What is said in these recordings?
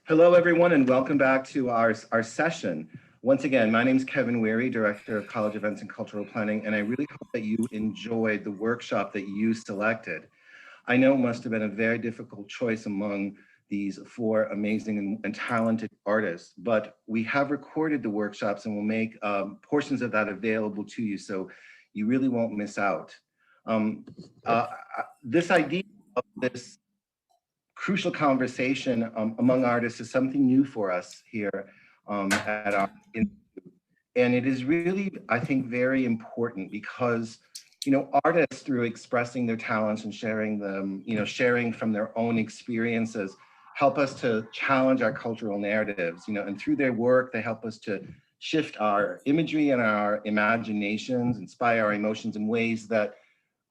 Hello, everyone, and welcome back to our session. Once again, my name is Kevin Weary, Director of College Events and Cultural Planning, and I really hope that you enjoyed the workshop that you selected. I know it must have been a very difficult choice among these four amazing and talented artists, but we have recorded the workshops and we'll make portions of that available to you, so you really won't miss out. This idea of this crucial conversation among artists is something new for us here at our institute. And it is really, I think, very important because, artists through expressing their talents and sharing them, sharing from their own experiences, help us to challenge our cultural narratives, and through their work, they help us to shift our imagery and our imaginations, inspire our emotions in ways that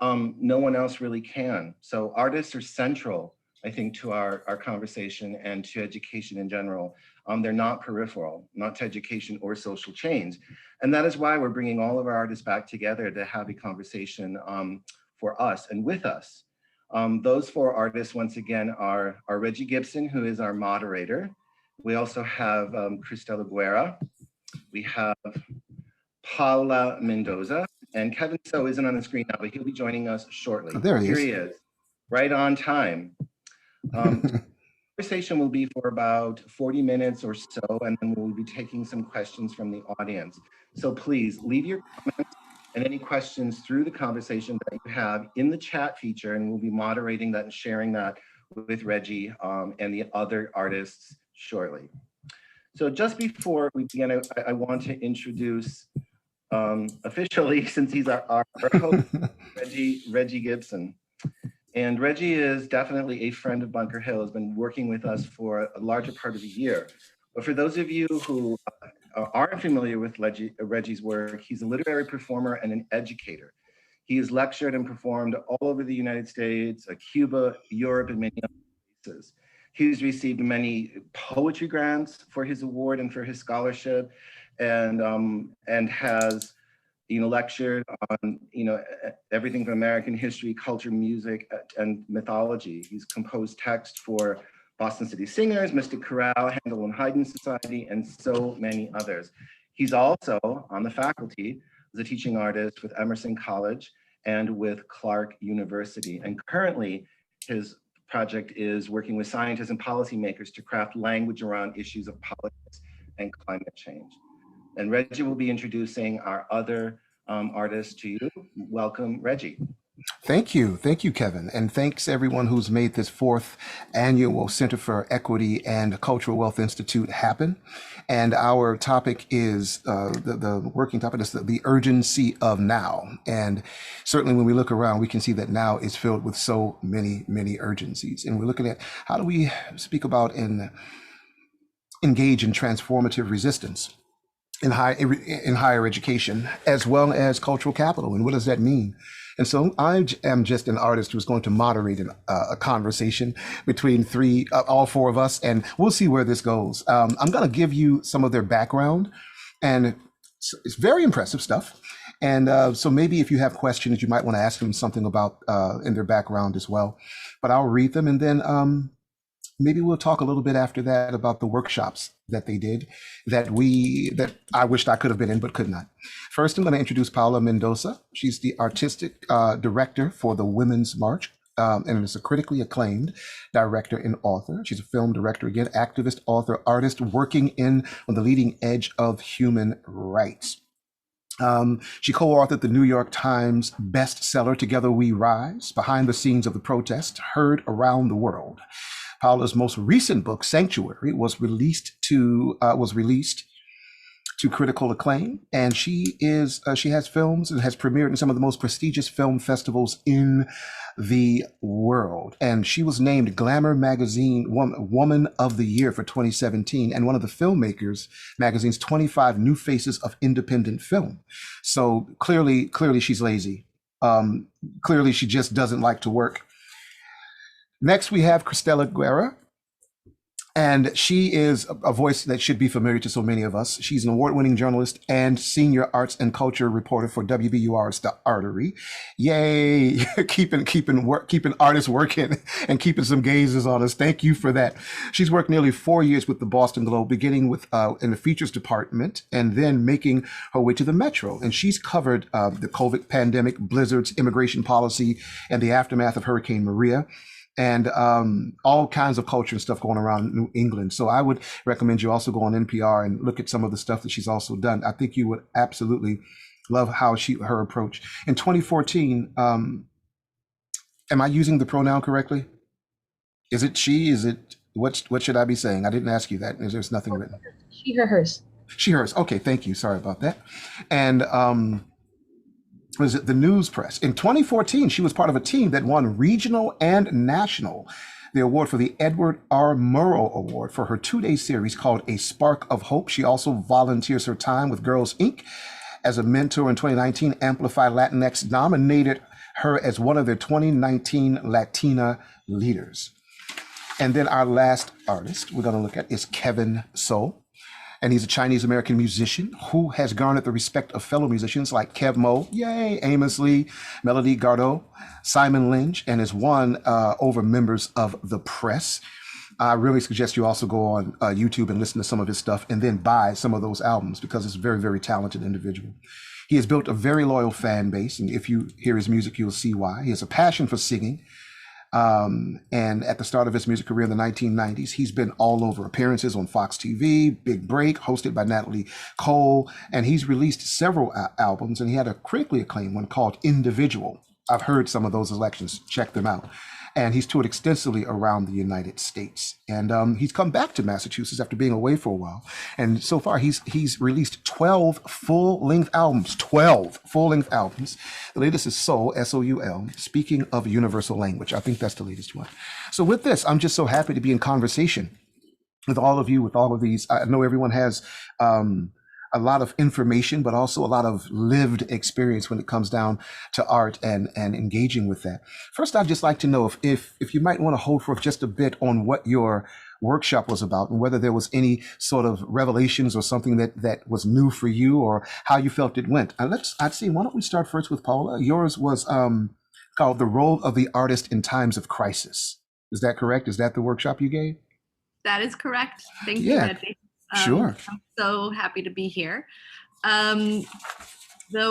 no one else really can. So artists are central, I think, to our conversation and to education in general. They're not peripheral, not to education or social change. And that is why we're bringing all of our artists back together to have a conversation for us and with us. Those four artists, once again, are Reggie Gibson, who is our moderator. We also have Cristela Guerra. We have Paula Mendoza. And Kevin So isn't on the screen now, but he'll be joining us shortly. Oh, there he is. Here he is, right on time. Conversation will be for about 40 minutes or so, and then we'll be taking some questions from the audience. So please leave your comments and any questions through the conversation that you have in the chat feature, and we'll be moderating that and sharing that with Reggie and the other artists shortly. So just before we begin, I want to introduce officially, since he's our host, Reggie Gibson. And Reggie is definitely a friend of Bunker Hill, has been working with us for a larger part of a year. But for those of you who aren't familiar with Reggie's work, he's a literary performer and an educator. He has lectured and performed all over the United States, Cuba, Europe, and many other places. He's received many poetry grants for his award and for his scholarship, and has lectured on everything from American history, culture, music, and mythology. He's composed text for Boston City Singers, Mystic Chorale, Handel and Haydn Society, and so many others. He's also on the faculty as a teaching artist with Emerson College and with Clark University. And currently, his project is working with scientists and policymakers to craft language around issues of politics and climate change. And Reggie will be introducing our other artists to you. Welcome, Reggie. Thank you, Kevin. And thanks everyone who's made this fourth annual Center for Equity and Cultural Wealth Institute happen. And our topic is, the working topic is the urgency of now. And certainly when we look around, we can see that now is filled with so many, many urgencies. And we're looking at how do we speak about and engage in transformative resistance in higher education, as well as cultural capital. And what does that mean? And so I am just an artist who's going to moderate a conversation between all four of us, and we'll see where this goes. I'm going to give you some of their background, and it's very impressive stuff. And so maybe if you have questions, you might want to ask them something about in their background as well. But I'll read them, and then maybe we'll talk a little bit after that about the workshops that they did that I wished I could have been in but could not. First, I'm going to introduce Paula Mendoza. She's the artistic director for the Women's March, and is a critically acclaimed director and author. She's a film director, again, activist, author, artist, working on the leading edge of human rights. She co-authored the New York Times bestseller, Together We Rise, Behind the Scenes of the Protest, Heard Around the World. Paula's most recent book, Sanctuary, was released to critical acclaim, and she has films and has premiered in some of the most prestigious film festivals in the world. And she was named Glamour Magazine Woman of the Year for 2017, and one of the Filmmakers Magazine's 25 New Faces of Independent Film. So clearly she's lazy. Clearly she just doesn't like to work. Next, we have Cristela Guerra. And she is a voice that should be familiar to so many of us. She's an award-winning journalist and senior arts and culture reporter for WBUR's The Artery. Yay! keeping artists working and keeping some gazes on us. Thank you for that. She's worked nearly 4 years with the Boston Globe, beginning with in the features department and then making her way to the Metro. And she's covered the COVID pandemic, blizzards, immigration policy, and the aftermath of Hurricane Maria, and all kinds of culture and stuff going around New England. So I would recommend you also go on NPR and look at some of the stuff that she's also done. I think you would absolutely love how her approach. In 2014, am I using the pronoun correctly? Is it she? Is it what should I be saying? I didn't ask you that. There's nothing written. She, her, hers. She, hers. Okay, thank you. Sorry about that. And was it the news press? In 2014, she was part of a team that won regional and national the award for the Edward R. Murrow Award for her 2-day series called A Spark of Hope. She also volunteers her time with Girls Inc. as a mentor. In 2019, Amplify Latinx nominated her as one of their 2019 Latina leaders. And then our last artist we're going to look at is Kevin So. And he's a Chinese-American musician who has garnered the respect of fellow musicians like Kev Mo, yay, Amos Lee, Melody Gardot, Simon Lynch, and has won over members of the press. I really suggest you also go on YouTube and listen to some of his stuff and then buy some of those albums because he's a very, very talented individual. He has built a very loyal fan base, and if you hear his music, you'll see why. He has a passion for singing. And at the start of his music career in the 1990s, he's been all over, appearances on Fox TV, Big Break, hosted by Natalie Cole, and he's released several albums, and he had a critically acclaimed one called Individual. I've heard some of those selections, check them out. And he's toured extensively around the United States. And he's come back to Massachusetts after being away for a while. And so far, he's released 12 full-length albums. 12 full-length albums. The latest is Soul, S-O-U-L, Speaking of Universal Language. I think that's the latest one. So with this, I'm just so happy to be in conversation with all of you, with all of these. I know everyone has a lot of information, but also a lot of lived experience when it comes down to art and engaging with that. First, I'd just like to know if you might want to hold forth just a bit on what your workshop was about and whether there was any sort of revelations or something that was new for you or how you felt it went. I'd say, why don't we start first with Paula? Yours was called The Role of the Artist in Times of Crisis. Is that correct? Is that the workshop you gave? That is correct. Thank you, Ed. Sure. I'm so happy to be here. The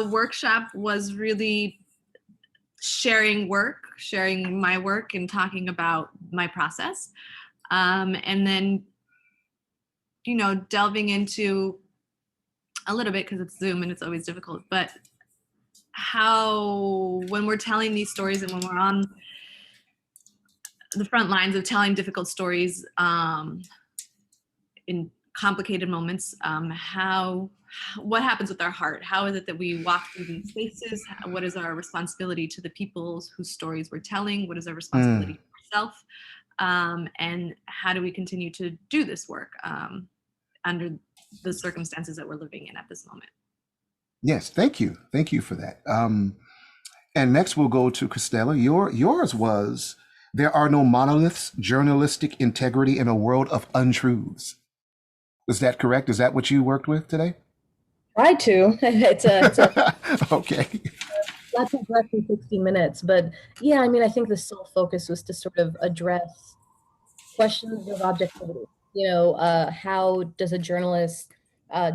workshop was really sharing my work and talking about my process. And then, delving into a little bit, because it's Zoom and it's always difficult, but how when we're telling these stories and when we're on the front lines of telling difficult stories in complicated moments, what happens with our heart? How is it that we walk through these spaces? What is our responsibility to the people whose stories we're telling? What is our responsibility to ourselves? And how do we continue to do this work under the circumstances that we're living in at this moment? Yes, thank you. Thank you for that. And next we'll go to Christella. Yours was There Are No Monoliths, Journalistic Integrity in a World of Untruths. Is that correct? Is that what you worked with today? Try to. It's a okay. Lots of breath in 60 minutes. But yeah, I mean, I think the sole focus was to sort of address questions of objectivity. How does a journalist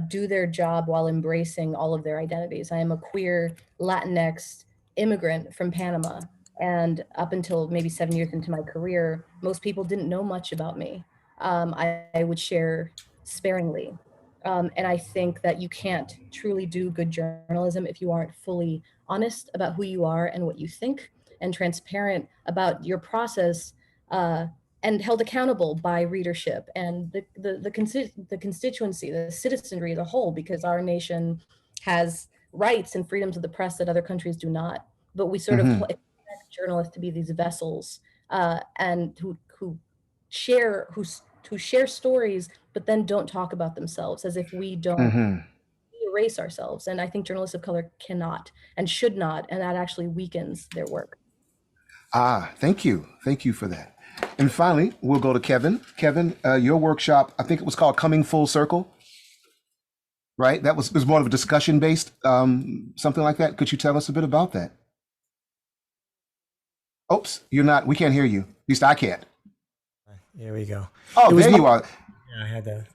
do their job while embracing all of their identities? I am a queer Latinx immigrant from Panama. And up until maybe 7 years into my career, most people didn't know much about me. I would share sparingly. And I think that you can't truly do good journalism if you aren't fully honest about who you are and what you think, and transparent about your process, and held accountable by readership and the constituency, the citizenry as a whole, because our nation has rights and freedoms of the press that other countries do not. But we sort of expect journalists to be these vessels and who share stories, but then don't talk about themselves, as if we don't erase ourselves. And I think journalists of color cannot and should not, and that actually weakens their work. Thank you. Thank you for that. And finally, we'll go to Kevin. Kevin, your workshop, I think it was called Coming Full Circle, right? That was more of a discussion based, something like that. Could you tell us a bit about that? Oops, you're not. We can't hear you. At least I can't. Here we go. Oh, there you are. Yeah, I had the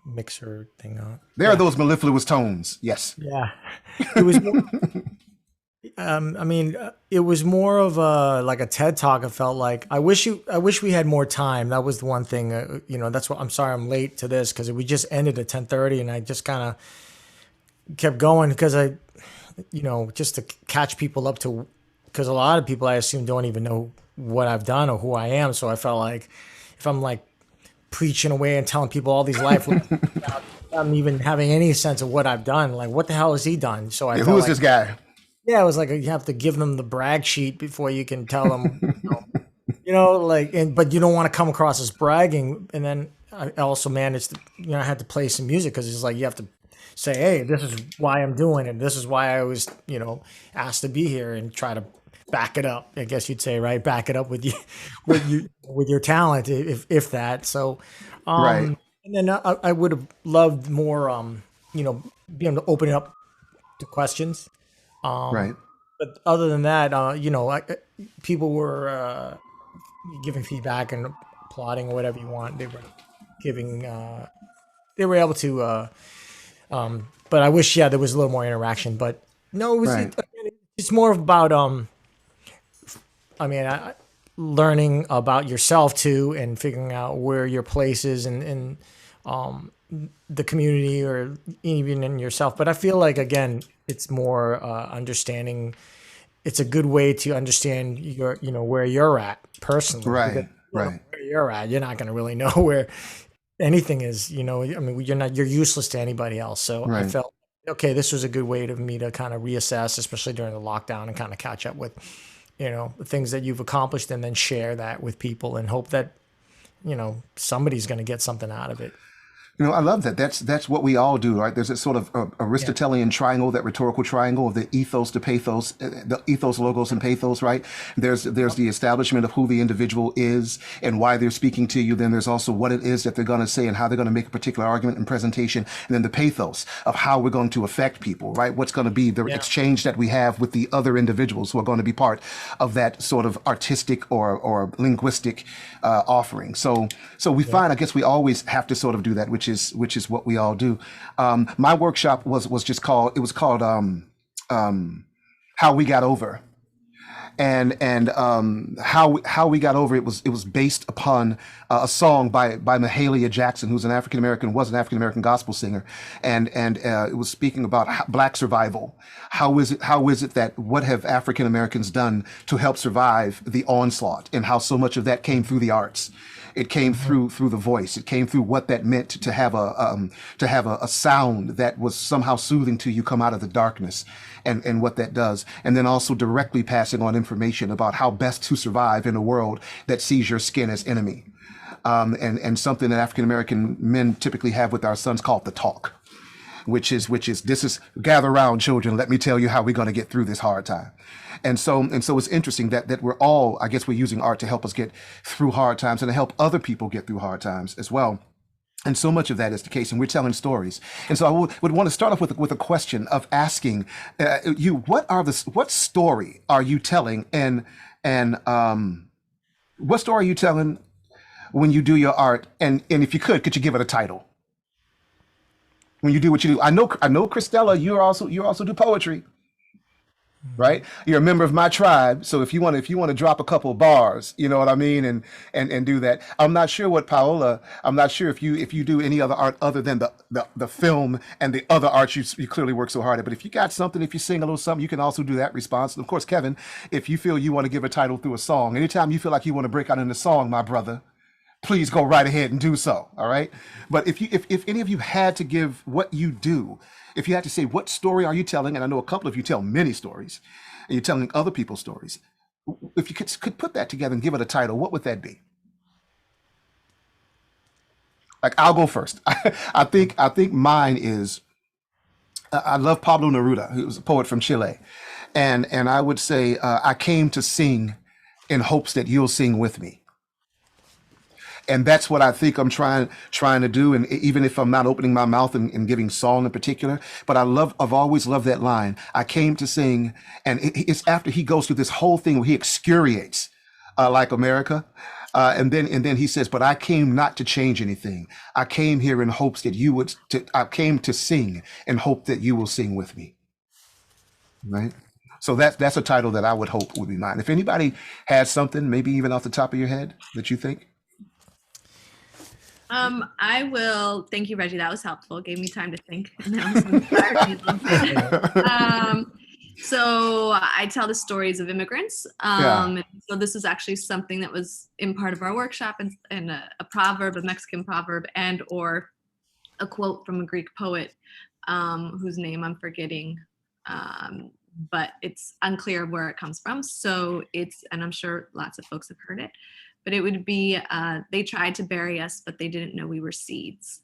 mixer thing on. There are those mellifluous tones. Yes. Yeah, it was. I mean, it was more of a like a TED talk. I felt like I wish we had more time. That was the one thing. That's what I'm sorry I'm late to this because we just ended at 10:30, and I just kind of kept going because just to catch people up to, because a lot of people I assume don't even know what I've done or who I am. So I felt like if I'm like preaching away and telling people all these life lessons without them even having any sense of what I've done, like what the hell has he done? So I felt who's like, this guy? Yeah, it was like you have to give them the brag sheet before you can tell them, but you don't want to come across as bragging. And then I also managed to, I had to play some music because it's like you have to say, hey, this is why I'm doing it. This is why I was, asked to be here, and try to back it up. I guess you'd say, right? Back it up with with your talent, if that. So, Right. And then I would have loved more, being able to open it up to questions. Right. But other than that, people were giving feedback and applauding or whatever you want. They were giving, they were able to, but I wish, there was a little more interaction. But no, it was Right. it's more about, learning about yourself too, and figuring out where your place is in the community or even in yourself. But I feel like, again, it's more understanding. It's a good way to understand where you're at personally. Right. Because, Right. where you're at, you're not going to really know where anything is. You're useless to anybody else. So I Right. felt, okay, this was a good way to me to kind of reassess, especially during the lockdown, and kind of catch up with, the things that you've accomplished, and then share that with people and hope that, somebody's going to get something out of it. I love that. That's what we all do, right? There's a sort of Aristotelian triangle, that rhetorical triangle of the ethos to pathos, the ethos, logos, and pathos, right? There's the establishment of who the individual is and why they're speaking to you. Then there's also what it is that they're going to say and how they're going to make a particular argument and presentation. And then the pathos of how we're going to affect people, right? What's going to be the exchange that we have with the other individuals who are going to be part of that sort of artistic or linguistic offering. So we find, I guess we always have to sort of do that, which is what we all do. My workshop was called How We Got Over. And how we got over it was based upon a song by Mahalia Jackson, who's an African American gospel singer, and it was speaking about Black survival. How is it that what have African Americans done to help survive the onslaught, and how so much of that came through the arts. It came through the voice. It came through what that meant to have a sound that was somehow soothing to you, come out of the darkness, and what that does. And then also directly passing on information about how best to survive in a world that sees your skin as enemy. And something that African American men typically have with our sons called the talk, which is gather around, children, let me tell you how we're going to get through this hard time. And so it's interesting that we're all, I guess, we're using art to help us get through hard times and to help other people get through hard times as well. And so much of that is the case, and we're telling stories. And so I would want to start off with a question of asking you, what story are you telling, and what story are you telling when you do your art? And if you could you give it a title? When you do what you do, I know, Christella, you also do poetry, right? You're a member of my tribe, so if you want to drop a couple of bars, you know what I mean, and do that. I'm not sure what Paola. I'm not sure if you do any other art other than the film and the other art you clearly work so hard at. But if you got something, if you sing a little something, you can also do that response. And of course, Kevin, if you feel you want to give a title through a song, anytime you feel like you want to break out in a song, my brother, please go right ahead and do so. All right. But if any of you had to give what you do, if you had to say, what story are you telling? And I know a couple of you tell many stories, and you're telling other people's stories. If you could put that together and give it a title, what would that be? Like, I'll go first. I think mine is, I love Pablo Neruda, who was a poet from Chile. And I would say, I came to sing in hopes that you'll sing with me. And that's what I think I'm trying to do. And even if I'm not opening my mouth and giving Saul in particular, but I've always loved that line. I came to sing, and it's after he goes through this whole thing where he excoriates like America. And then he says, but I came not to change anything. I came here in hopes that I came to sing in hope that you will sing with me. Right. So that's a title that I would hope would be mine. If anybody has something, maybe even off the top of your head that you think. I will. Thank you, Reggie. That was helpful. Gave me time to think. So I tell the stories of immigrants. So this is actually something that was in part of our workshop, and a proverb, a Mexican proverb, and or a quote from a Greek poet whose name I'm forgetting. But it's unclear where it comes from. So and I'm sure lots of folks have heard it, but it would be, they tried to bury us, but they didn't know we were seeds.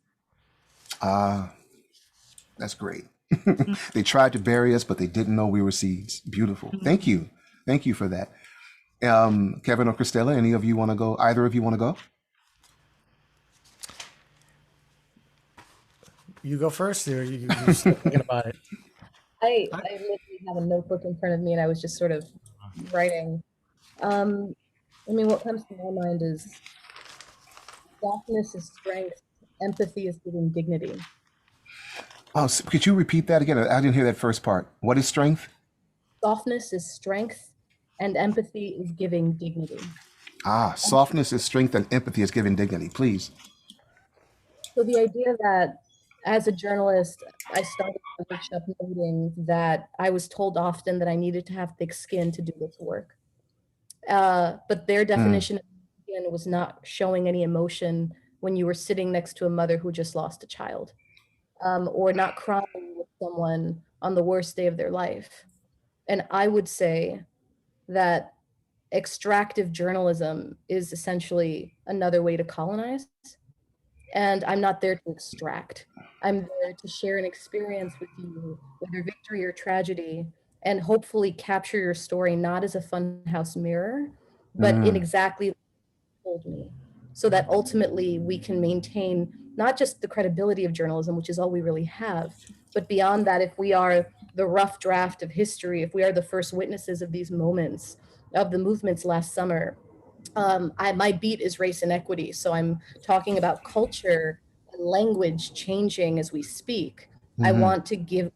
That's great. They tried to bury us, but they didn't know we were seeds. Beautiful. Thank you. Thank you for that. Kevin or Christella, any of you want to go? Either of you want to go? You go first, or you're still thinking about it? I literally have a notebook in front of me, and I was just sort of writing. I mean, what comes to my mind is softness is strength, empathy is giving dignity. Oh, could you repeat that again? I didn't hear that first part. What is strength? Softness is strength, and empathy is giving dignity. Softness is strength, and empathy is giving dignity. Please. So the idea that as a journalist, I started the workshop noting that I was told often that I needed to have thick skin to do this work. But their definition of skin was not showing any emotion when you were sitting next to a mother who just lost a child, or not crying with someone on the worst day of their life. And I would say that extractive journalism is essentially another way to colonize. And I'm not there to extract. I'm there to share an experience with you, whether victory or tragedy, and hopefully capture your story not as a funhouse mirror, but in exactly what you told me, so that ultimately we can maintain not just the credibility of journalism, which is all we really have, but beyond that, if we are the rough draft of history, if we are the first witnesses of these moments, of the movements last summer, my beat is race and equity. So I'm talking about culture and language changing as we speak. I want to give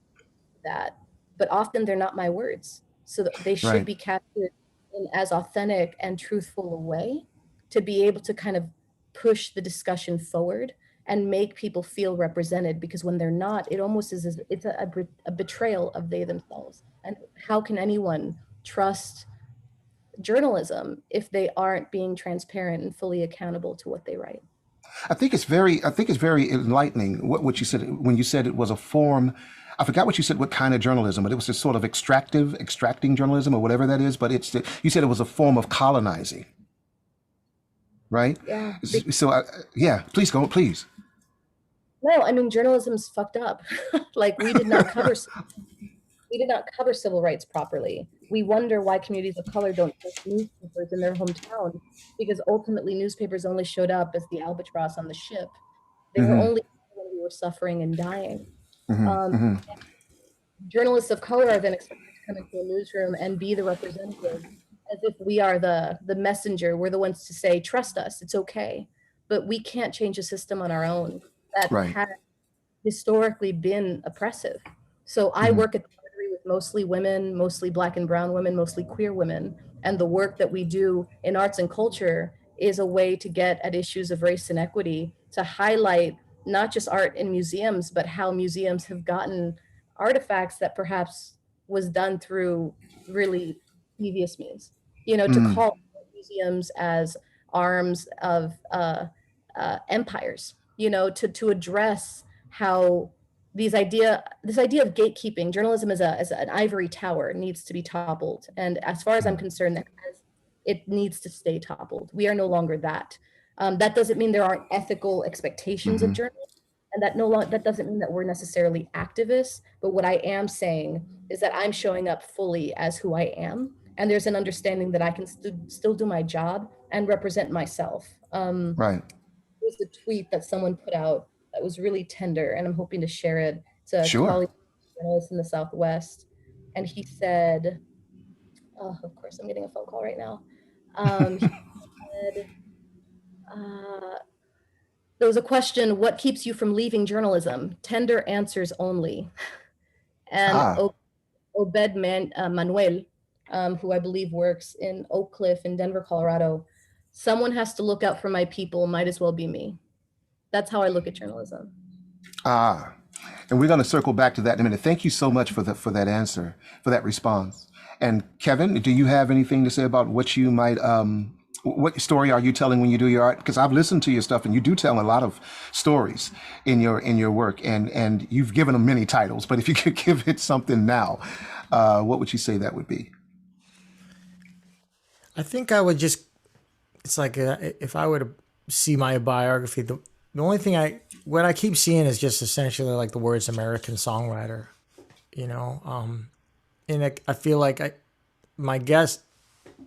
that, but often they're not my words. So they should be captured in as authentic and truthful a way to be able to kind of push the discussion forward and make people feel represented, because when they're not, it almost is, it's a betrayal of they themselves. And how can anyone trust journalism if they aren't being transparent and fully accountable to what they write? I think it's very enlightening what you said when you said it was a form. I forgot what you said, what kind of journalism, but it was this sort of extracting journalism or whatever that is. But you said it was a form of colonizing, right? Yeah. So please go, please. No, I mean, journalism's fucked up. Like we did not cover civil rights properly. We wonder why communities of color don't trust newspapers in their hometown, because ultimately newspapers only showed up as the albatross on the ship. They were only when we were suffering and dying. Journalists of color are then expected to come into a newsroom and be the representative, as if we are the messenger. We're the ones to say, trust us, it's okay. But we can't change a system on our own that has historically been oppressive. So I work at the Rotary with mostly women, mostly Black and brown women, mostly queer women. And the work that we do in arts and culture is a way to get at issues of race and equity, to highlight not just art in museums, but how museums have gotten artifacts that perhaps was done through really devious means. You know, to call museums as arms of empires, you know, to address how this idea of gatekeeping, journalism as an ivory tower, needs to be toppled. And as far as I'm concerned, it needs to stay toppled. We are no longer that. That doesn't mean there aren't ethical expectations of journalism, and that doesn't mean that we're necessarily activists. But what I am saying is that I'm showing up fully as who I am, and there's an understanding that I can still do my job and represent myself. Right. was a tweet that someone put out that was really tender, and I'm hoping to share it. It's a Sure. colleague journalist in the Southwest, and he said, oh, of course, I'm getting a phone call right now. He said, there was a question, what keeps you from leaving journalism? Tender answers only. And Obed Manuel, who I believe works in Oak Cliff in Denver, Colorado, someone has to look out for my people, might as well be me. That's how I look at journalism. And we're going to circle back to that in a minute. Thank you so much for that answer, for that response. And Kevin, do you have anything to say about what you might, what story are you telling when you do your art? Because I've listened to your stuff, and you do tell a lot of stories in your work, and you've given them many titles. But if you could give it something now, what would you say that would be? I think I would just, it's like if I were to see my biography, the only thing what I keep seeing is just essentially like the words American songwriter, you know? And I feel like my guess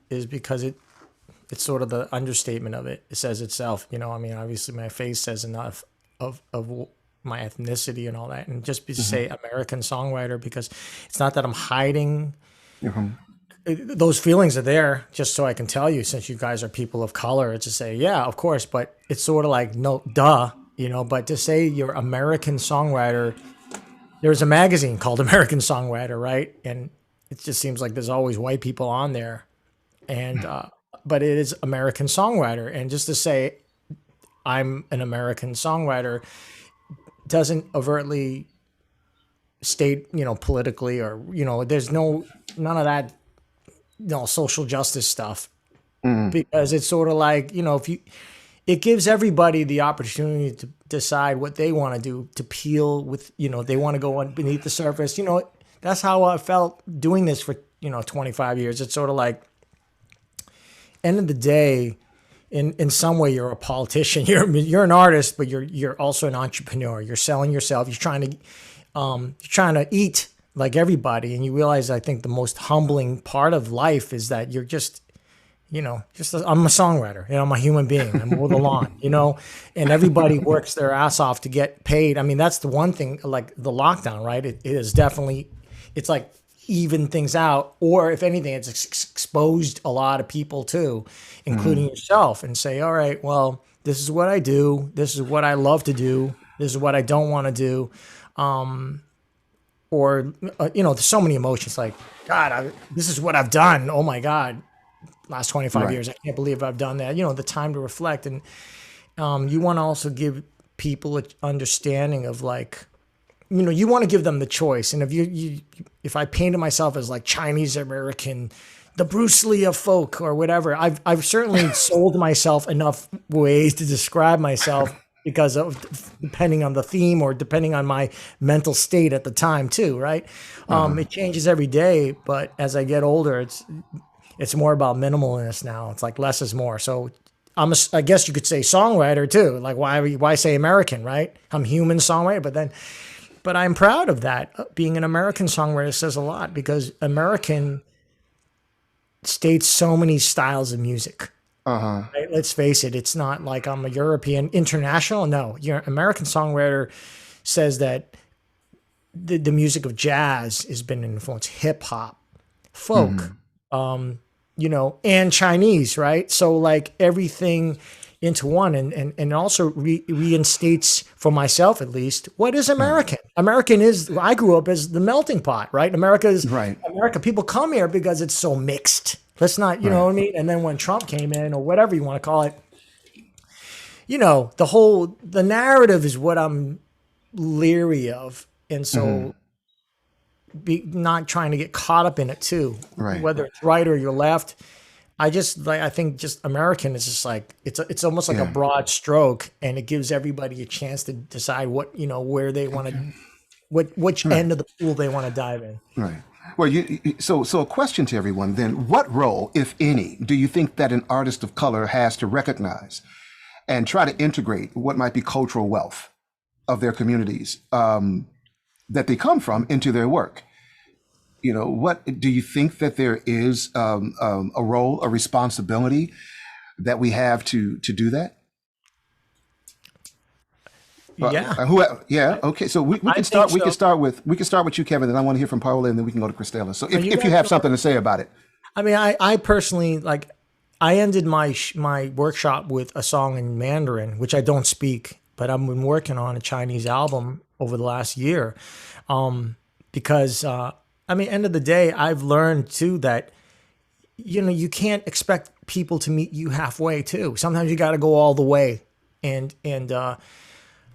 is because it's sort of the understatement of it. It says itself, you know. I mean, obviously my face says enough of my ethnicity and all that, and just to say American songwriter, because it's not that I'm hiding. Those feelings are there just so I can tell you, since you guys are people of color, to say, yeah, of course, but it's sort of like, no, duh, you know. But to say you're American songwriter, there's a magazine called American Songwriter, right? And it just seems like there's always white people on there, and but it is American Songwriter. And just to say I'm an American songwriter doesn't overtly state, you know, politically, or, you know, there's none of that, you know, social justice stuff, because it's sort of like, you know, it gives everybody the opportunity to decide what they want to do, to peel with, you know, they want to go beneath the surface. You know, that's how I felt doing this for, you know, 25 years. It's sort of like, end of the day, in some way, you're a politician. You're an artist, but you're also an entrepreneur. You're selling yourself. You're trying to eat like everybody, and you realize, I think the most humbling part of life is that you're just, you know, I'm a songwriter. You know, I'm a human being. I mow the lawn. You know, and everybody works their ass off to get paid. I mean, that's the one thing. Like the lockdown, right? It is definitely. It's like even things out, or if anything, it's exposed a lot of people too, including yourself, and say, all right, well, this is what I do. This is what I love to do. This is what I don't want to do. Or, you know, there's so many emotions, like, God, this is what I've done. Oh my God, last 25 years. I can't believe I've done that. You know, the time to reflect. And you want to also give people an understanding of, like, you know, you want to give them the choice. And if I painted myself as like Chinese American, the Bruce Lee of folk or whatever, I've certainly sold myself enough ways to describe myself, because of depending on the theme or depending on my mental state at the time too, right? It changes every day, but as I get older, it's more about minimalness now. It's like less is more. So I guess you could say songwriter too. Like why say American, right? I'm human songwriter, but I'm proud of that. Being an American songwriter says a lot, because American states so many styles of music. Right? Let's face it. It's not like I'm a European international. No, your American songwriter says that the music of jazz has been influenced, hip hop, folk, you know, and Chinese, right? So like everything into one, and also reinstates, for myself at least, what is American? American is, I grew up as the melting pot, right? America. People come here because it's so mixed. Let's not, you know what I mean? And then when Trump came in, or whatever you want to call it, you know, the narrative is what I'm leery of. And so not trying to get caught up in it too, whether it's right or you're left. I think just American is just like, it's almost like a broad stroke, and it gives everybody a chance to decide what, you know, where they want to, which end of the pool they want to dive in. Right. Well, so a question to everyone then: what role, if any, do you think that an artist of color has to recognize and try to integrate what might be cultural wealth of their communities that they come from into their work? You know, what do you think that there is a role, a responsibility that we have to do that? Yeah, Yeah. Okay. So we I can think start. We so. can start with you, Kevin, and I want to hear from Paola, and then we can go to Christella. So you if you guys have know- something to say about it. I mean, I personally like. I ended my workshop with a song in Mandarin, which I don't speak, but I've been working on a Chinese album over the last year, because I mean, end of the day, I've learned too that you can't expect people to meet you halfway too. Sometimes you got to go all the way, and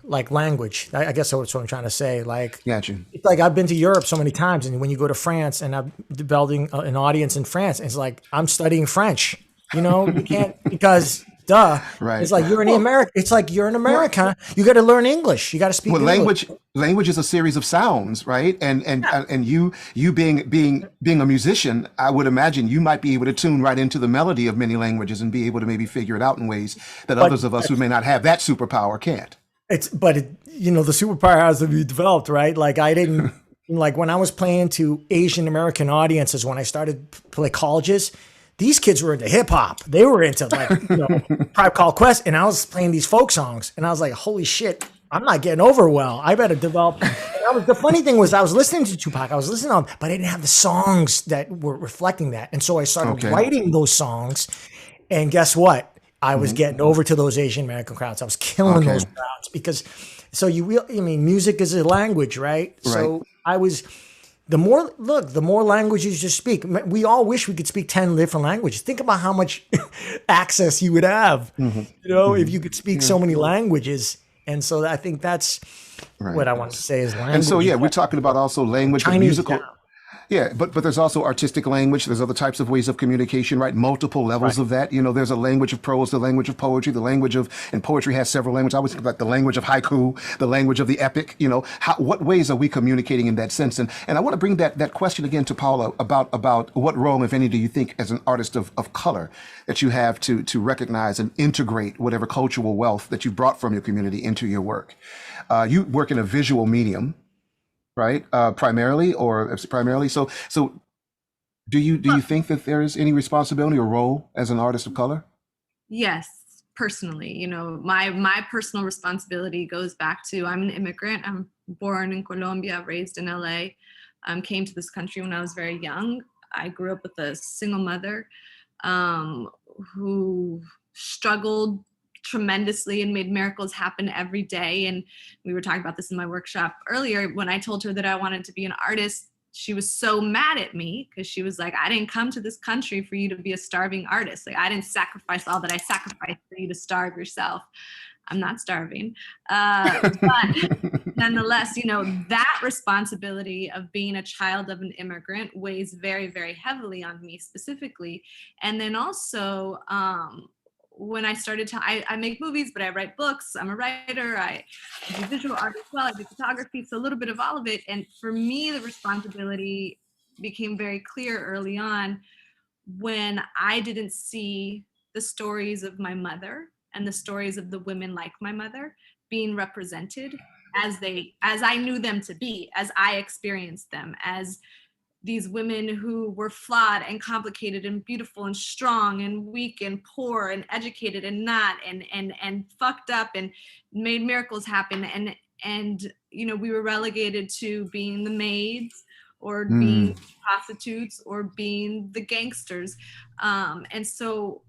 like language. I guess that's what I'm trying to say. Like Got you. it's like I've been to Europe so many times, and when you go to France, and I'm developing an audience in France, it's like I'm studying French. You can't because duh. Right. It's like you're in America. It's like you're in America. You got to learn English. You got to speak Well, English. language is a series of sounds, right? And you being a musician, I would imagine you might be able to tune right into the melody of many languages and be able to maybe figure it out in ways that others of us who may not have that superpower can't. The superpower has to be developed, right? Like I didn't like when I was playing to Asian American audiences when I started play colleges. These kids were into hip hop. They were into Tribe Called Quest, and I was playing these folk songs, and I was like, "Holy shit, I'm not getting over well. I better develop." The funny thing was, I was listening to Tupac, I was listening to him, but I didn't have the songs that were reflecting that, and so I started writing those songs. And guess what? I was getting over to those Asian American crowds. I was killing those crowds because, music is a language, right? So I was. The more languages you speak, we all wish we could speak 10 different languages. Think about how much access you would have, if you could speak so many languages. And so I think that's what I want to say is language. And so, we're talking about also language, Chinese, musical. Yeah, but there's also artistic language. There's other types of ways of communication, right? Multiple levels of that. There's a language of prose, the language of poetry, and poetry has several languages. I always think about the language of haiku, the language of the epic. What ways are we communicating in that sense? And I want to bring that question again to Paula about what role, if any, do you think as an artist of color that you have to recognize and integrate whatever cultural wealth that you brought from your community into your work? You work in a visual medium, right? Primarily. So do you think that there is any responsibility or role as an artist of color? Yes, personally, my personal responsibility goes back to, I'm an immigrant. I'm born in Colombia, raised in LA, came to this country when I was very young. I grew up with a single mother who struggled tremendously and made miracles happen every day. And we were talking about this in my workshop earlier. When I told her that I wanted to be an artist, she was so mad at me because she was like, I didn't come to this country for you to be a starving artist. Like, I didn't sacrifice all that I sacrificed for you to starve yourself. I'm not starving. But nonetheless, that responsibility of being a child of an immigrant weighs very, very heavily on me specifically. And then also, when I started to, I make movies, but I write books. I'm a writer. I do visual art as well. I do photography. So a little bit of all of it. And for me, the responsibility became very clear early on when I didn't see the stories of my mother and the stories of the women like my mother being represented as I knew them to be, as I experienced them, as these women who were flawed and complicated and beautiful and strong and weak and poor and educated and not and fucked up and made miracles happen. And we were relegated to being the maids or being prostitutes or being the gangsters. And so,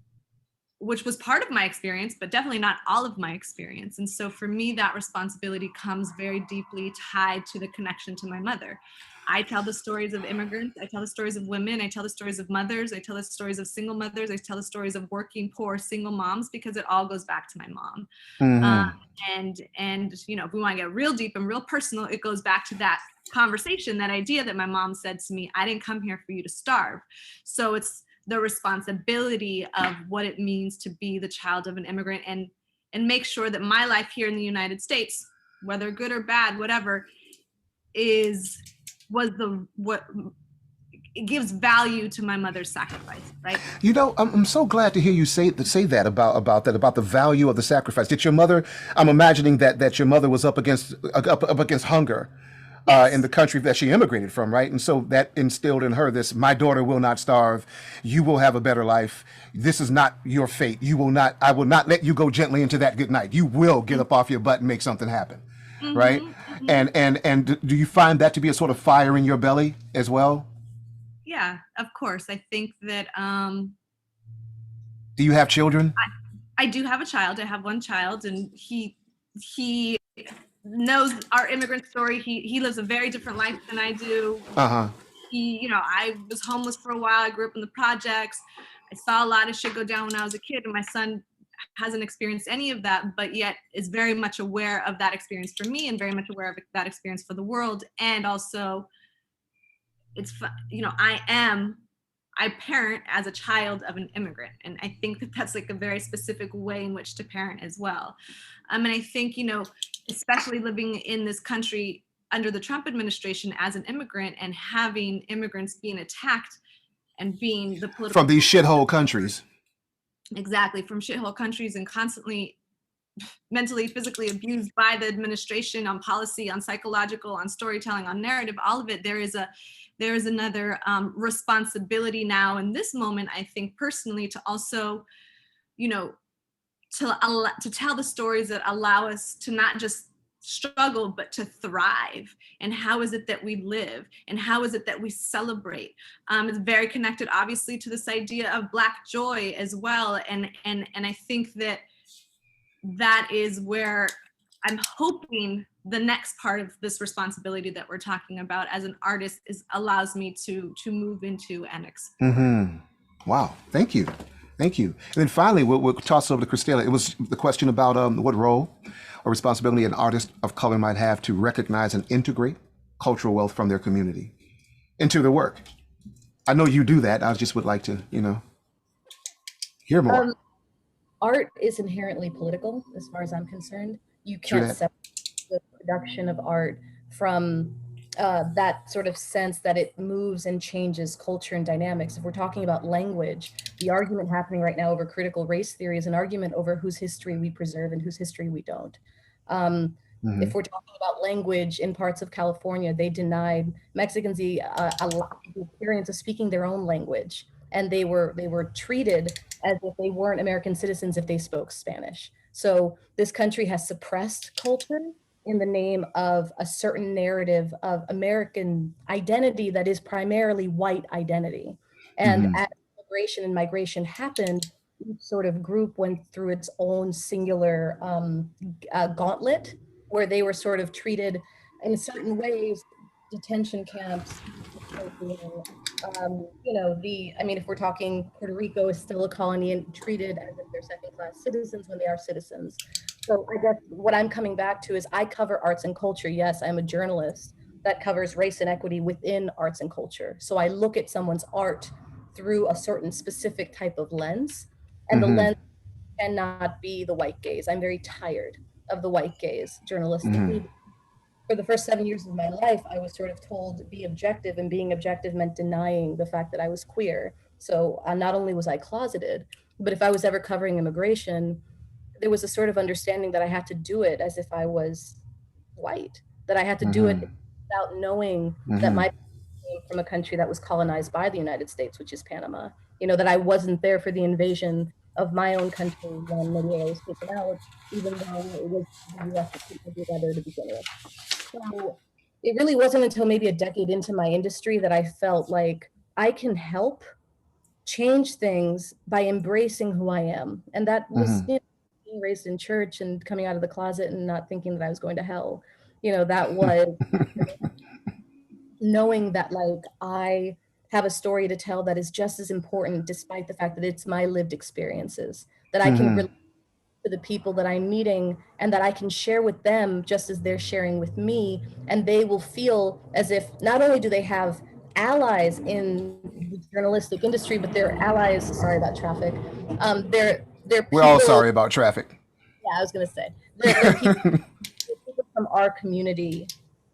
which was part of my experience, but definitely not all of my experience. And so for me, that responsibility comes very deeply tied to the connection to my mother. I tell the stories of immigrants. I tell the stories of women. I tell the stories of mothers. I tell the stories of single mothers. I tell the stories of working, poor, single moms, because it all goes back to my mom. And if we want to get real deep and real personal, it goes back to that conversation, that idea that my mom said to me, I didn't come here for you to starve. So it's the responsibility of what it means to be the child of an immigrant and make sure that my life here in the United States, whether good or bad, whatever, what it gives value to my mother's sacrifice, right? I'm so glad to hear you say that about the value of the sacrifice. Did your mother? I'm imagining that your mother was up against hunger. Yes. In the country that she immigrated from, right? And so that instilled in her this: my daughter will not starve. You will have a better life. This is not your fate. I will not let you go gently into that good night. You will get up off your butt and make something happen. right? Mhm. And do you find that to be a sort of fire in your belly as well? Yeah, of course. I think that Do you have children? I do have a child. I have one child, and he knows our immigrant story. He lives a very different life than I do. Uh-huh. I was homeless for a while. I grew up in the projects. I saw a lot of shit go down when I was a kid, and my son hasn't experienced any of that, but yet is very much aware of that experience for me and very much aware of that experience for the world. And also, I parent as a child of an immigrant, and I think that that's like a very specific way in which to parent as well. And I think, especially living in this country under the Trump administration as an immigrant and having immigrants being attacked and being the political From these shithole countries. exactly from shithole countries and constantly mentally, physically abused by the administration on policy, on psychological, on storytelling, on narrative, all of it. There is another responsibility now in this moment, I think personally, to also, to tell the stories that allow us to not just struggle but to thrive. And how is it that we live, and how is it that we celebrate? It's very connected obviously to this idea of Black joy as well. And I think that is where I'm hoping the next part of this responsibility that we're talking about as an artist allows me to move into and explore. Wow, thank you. Thank you. And then finally, we'll toss it over to Christella. It was the question about what role or responsibility an artist of color might have to recognize and integrate cultural wealth from their community into their work. I know you do that. I just would like to, hear more. Art is inherently political, as far as I'm concerned. You True can't that. separate the production of art from that sort of sense that it moves and changes culture and dynamics. If we're talking about language, the argument happening right now over critical race theory is an argument over whose history we preserve and whose history we don't. If we're talking about language in parts of California, they denied Mexicans the experience of speaking their own language, and they were treated as if they weren't American citizens if they spoke Spanish. So this country has suppressed culture in the name of a certain narrative of American identity that is primarily white identity. And as immigration and migration happened, each sort of group went through its own singular gauntlet where they were sort of treated in certain ways, detention camps, if we're talking Puerto Rico is still a colony and treated as if they're second-class citizens when they are citizens. So I guess what I'm coming back to is I cover arts and culture. Yes, I'm a journalist that covers race and equity within arts and culture. So I look at someone's art through a certain specific type of lens, and the lens cannot be the white gaze. I'm very tired of the white gaze journalistically. For the first 7 years of my life, I was sort of told be objective, and being objective meant denying the fact that I was queer. So not only was I closeted, but if I was ever covering immigration, there was a sort of understanding that I had to do it as if I was white, that I had to do it without knowing that my came from a country that was colonized by the United States, which is Panama. That I wasn't there for the invasion of my own country when Maria was taken out, even though it was the U.S. that took Maria there to begin with. So it really wasn't until maybe a decade into my industry that I felt like I can help change things by embracing who I am. And that was being raised in church and coming out of the closet and not thinking that I was going to hell. That was knowing that like I have a story to tell that is just as important, despite the fact that it's my lived experiences, that I can relate to the people that I'm meeting and that I can share with them just as they're sharing with me. And they will feel as if not only do they have allies in the journalistic industry, but they're allies, sorry about traffic. They're We're all people, sorry about traffic. yeah, I was gonna say, they're people from our community.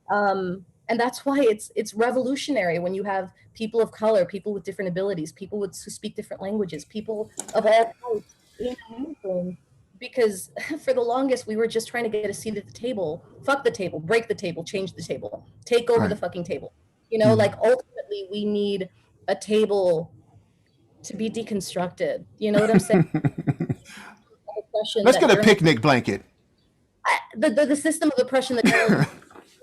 And that's why it's revolutionary when you have people of color, people with different abilities, people who speak different languages, people of all types in a newsroom. Because for the longest, we were just trying to get a seat at the table. Fuck the table, break the table, change the table, take over the fucking table. Like ultimately, we need a table to be deconstructed. You know what I'm saying? Let's get a picnic blanket. The system of oppression that journalism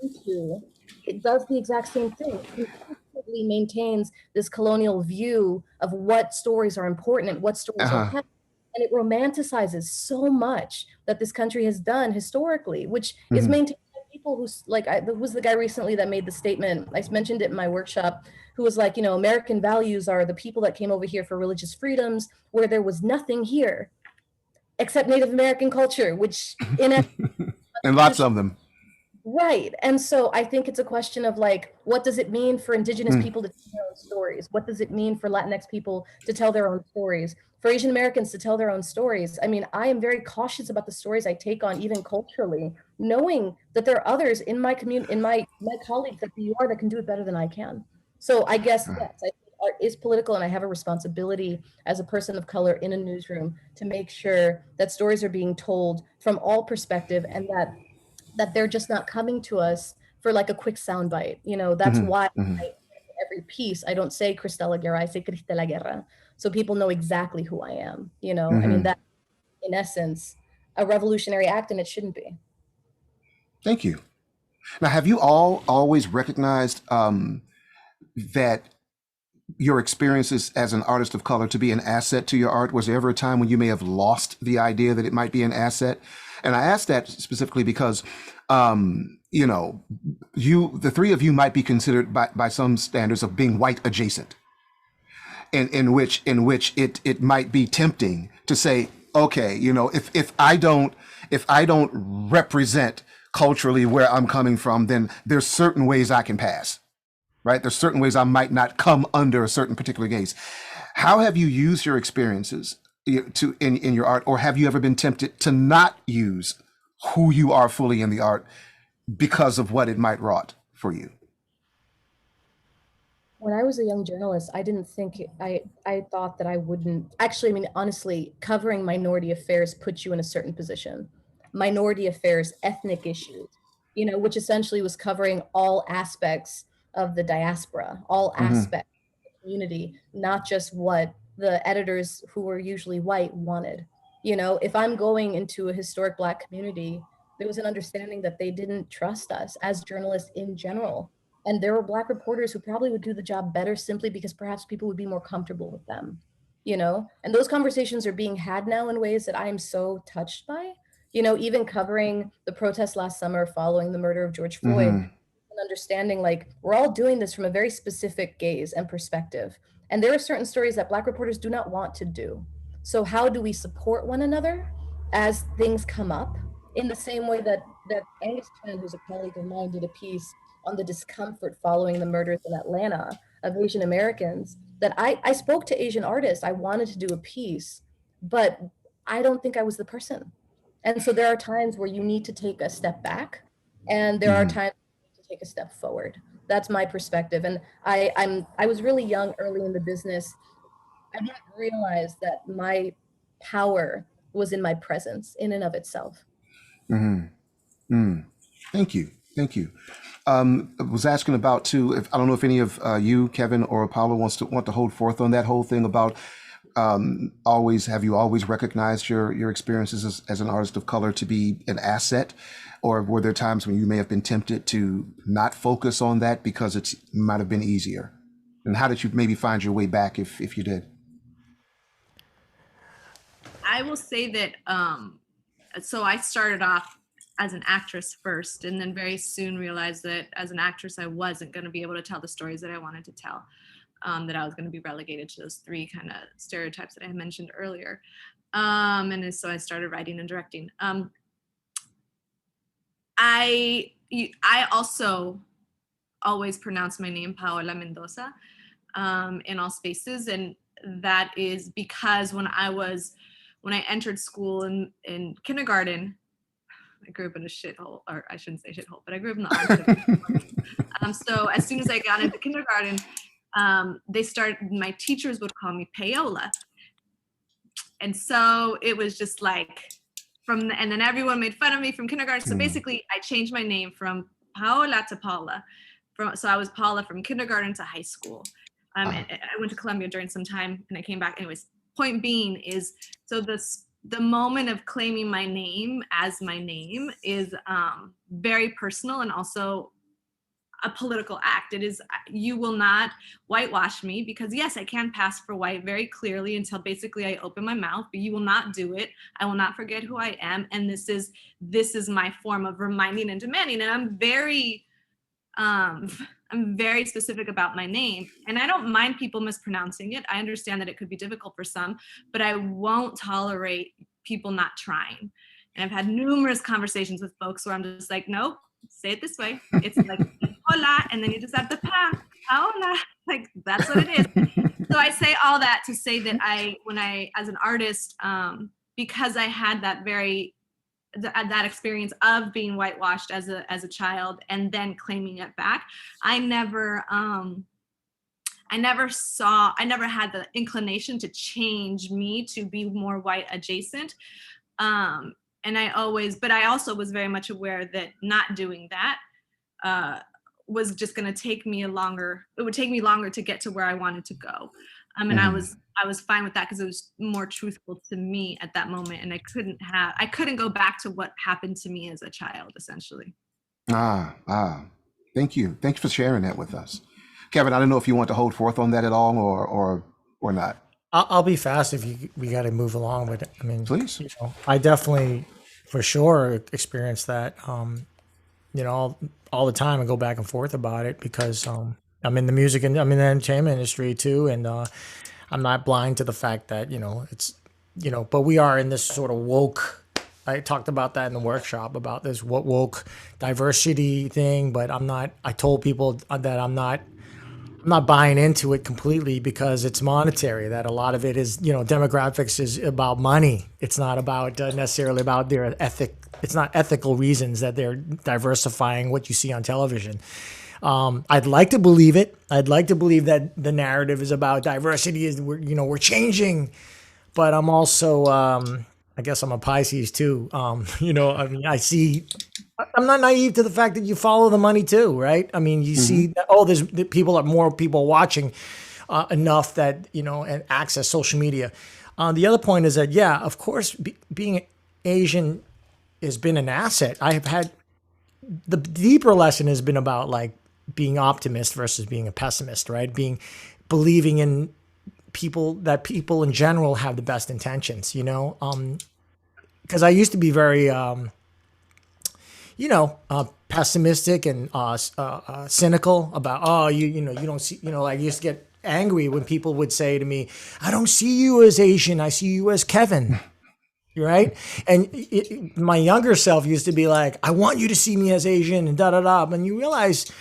is into, it does the exact same thing. It consistently maintains this colonial view of what stories are important and what stories are Uh-huh. heavy. And it romanticizes so much that this country has done historically, which is Mhm. maintained by people who's like, there was the guy recently that made the statement, I mentioned it in my workshop, who was like, American values are the people that came over here for religious freedoms, where there was nothing here except Native American culture, which in And lots of them. right. And so I think it's a question of like, what does it mean for Indigenous Mm. people to tell their own stories? What does it mean for Latinx people to tell their own stories? For Asian Americans to tell their own stories? I mean, I am very cautious about the stories I take on, even culturally, knowing that there are others in my community, in my colleagues at the UR that can do it better than I can. So I guess, yes, I think art is political, and I have a responsibility as a person of color in a newsroom to make sure that stories are being told from all perspective, and that they're just not coming to us for like a quick soundbite. That's Mhm. why Mhm. I, every piece, I don't say Cristela Guerra, I say Cristela Guerra. So people know exactly who I am. I mean, Mhm. that in essence, a revolutionary act, and it shouldn't be. Thank you. Now, have you all always recognized that your experiences as an artist of color to be an asset to your art? Was there ever a time when you may have lost the idea that it might be an asset? And I ask that specifically because, the three of you might be considered by some standards of being white adjacent, in which it might be tempting to say, okay, if I don't represent culturally where I'm coming from, then there's certain ways I can pass, right? There's certain ways I might not come under a certain particular gaze. How have you used your experiences in your art, or have you ever been tempted to not use who you are fully in the art because of what it might wrought for you? When I was a young journalist, I didn't think I thought that I wouldn't actually. I mean, honestly, covering minority affairs puts you in a certain position. Minority affairs, ethnic issues, which essentially was covering all aspects of the diaspora, all Mm-hmm. aspects of the community, not just what the editors who were usually white wanted. If I'm going into a historic Black community, there was an understanding that they didn't trust us as journalists in general, and there were Black reporters who probably would do the job better simply because perhaps people would be more comfortable with them, And those conversations are being had now in ways that I am so touched by. Even covering the protests last summer following the murder of George Floyd, Mm-hmm. and understanding like we're all doing this from a very specific gaze and perspective. And there are certain stories that Black reporters do not want to do. So how do we support one another as things come up? In the same way that Angus Chan, who's a colleague of mine, did a piece on the discomfort following the murders in Atlanta of Asian Americans, that I spoke to Asian artists. I wanted to do a piece, but I don't think I was the person. And so there are times where you need to take a step back, and there are Mm-hmm. times to take a step forward. That's my perspective. And I was really young early in the business. I didn't realize that my power was in my presence in and of itself. Mm-hmm. Mm. Thank you. Thank you. I was asking about too. If I don't know if any of you, Kevin or Apollo, want to hold forth on that whole thing about always have you always recognized your experiences as an artist of color to be an asset, or were there times when you may have been tempted to not focus on that because it might have been easier? And how did you maybe find your way back if you did? I will say that so I started off as an actress first, and then very soon realized that as an actress I wasn't going to be able to tell the stories that I wanted to tell, that I was going to be relegated to those three kind of stereotypes that I mentioned earlier. So I started writing and directing. I also always pronounce my name Paola Mendoza in all spaces, and that is because when I entered school in kindergarten, I grew up in a shithole, or I shouldn't say shithole, but I grew up in the arms. So as soon as I got into kindergarten, my teachers would call me Paola. And so it was just like and then everyone made fun of me from kindergarten. So basically I changed my name from Paola to Paula. So I was Paula from kindergarten to high school. And I went to Columbia during some time and I came back. Anyways, point being is, so the moment of claiming my name as my name is very personal and also a political act. It is, you will not whitewash me, because yes, I can pass for white very clearly until basically I open my mouth, but you will not do it. I will not forget who I am. And this is my form of reminding and demanding. And I'm very specific about my name, and I don't mind people mispronouncing it. I understand that it could be difficult for some, but I won't tolerate people not trying. And I've had numerous conversations with folks where I'm just like, nope, say it this way. It's like hola, and then you just have the hola, like that's what it is. So I say all that to say that when I, as an artist, because I had that that experience of being whitewashed as a child and then claiming it back, I never had the inclination to change me to be more white adjacent. And I also was very much aware that not doing that was just going to take me longer. It would take me longer to get to where I wanted to go. And I was fine with that because it was more truthful to me at that moment. And I couldn't go back to what happened to me as a child, essentially. Thank you. Thanks for sharing that with us. Kevin, I don't know if you want to hold forth on that at all or not. I'll be fast if we got to move along with it. I mean, please. I definitely, for sure, experienced that, all the time, and go back and forth about it because I'm in the music and I'm in the entertainment industry too. And I'm not blind to the fact that, it's, but we are in this sort of woke. I talked about that in the workshop about this woke diversity thing, but I told people that I'm not buying into it completely because it's monetary, that a lot of it is, demographics is about money. It's not about necessarily about their ethic. It's not ethical reasons that they're diversifying what you see on television. I'd like to believe it. I'd like to believe that the narrative is about diversity is we're changing, but I'm also, I guess I'm a Pisces too. I'm not naive to the fact that you follow the money too, right? I mean, you see that, there's more people watching enough that, and access social media. The other point is that, yeah, of course, being Asian has been an asset. I have had the deeper lesson has been about like being optimist versus being a pessimist, right? Believing in people in general have the best intentions, because I used to be very, pessimistic and cynical about, you don't see, I used to get angry when people would say to me, I don't see you as Asian, I see you as Kevin. Right. And my younger self used to be like, I want you to see me as Asian and da-da-da. And you realize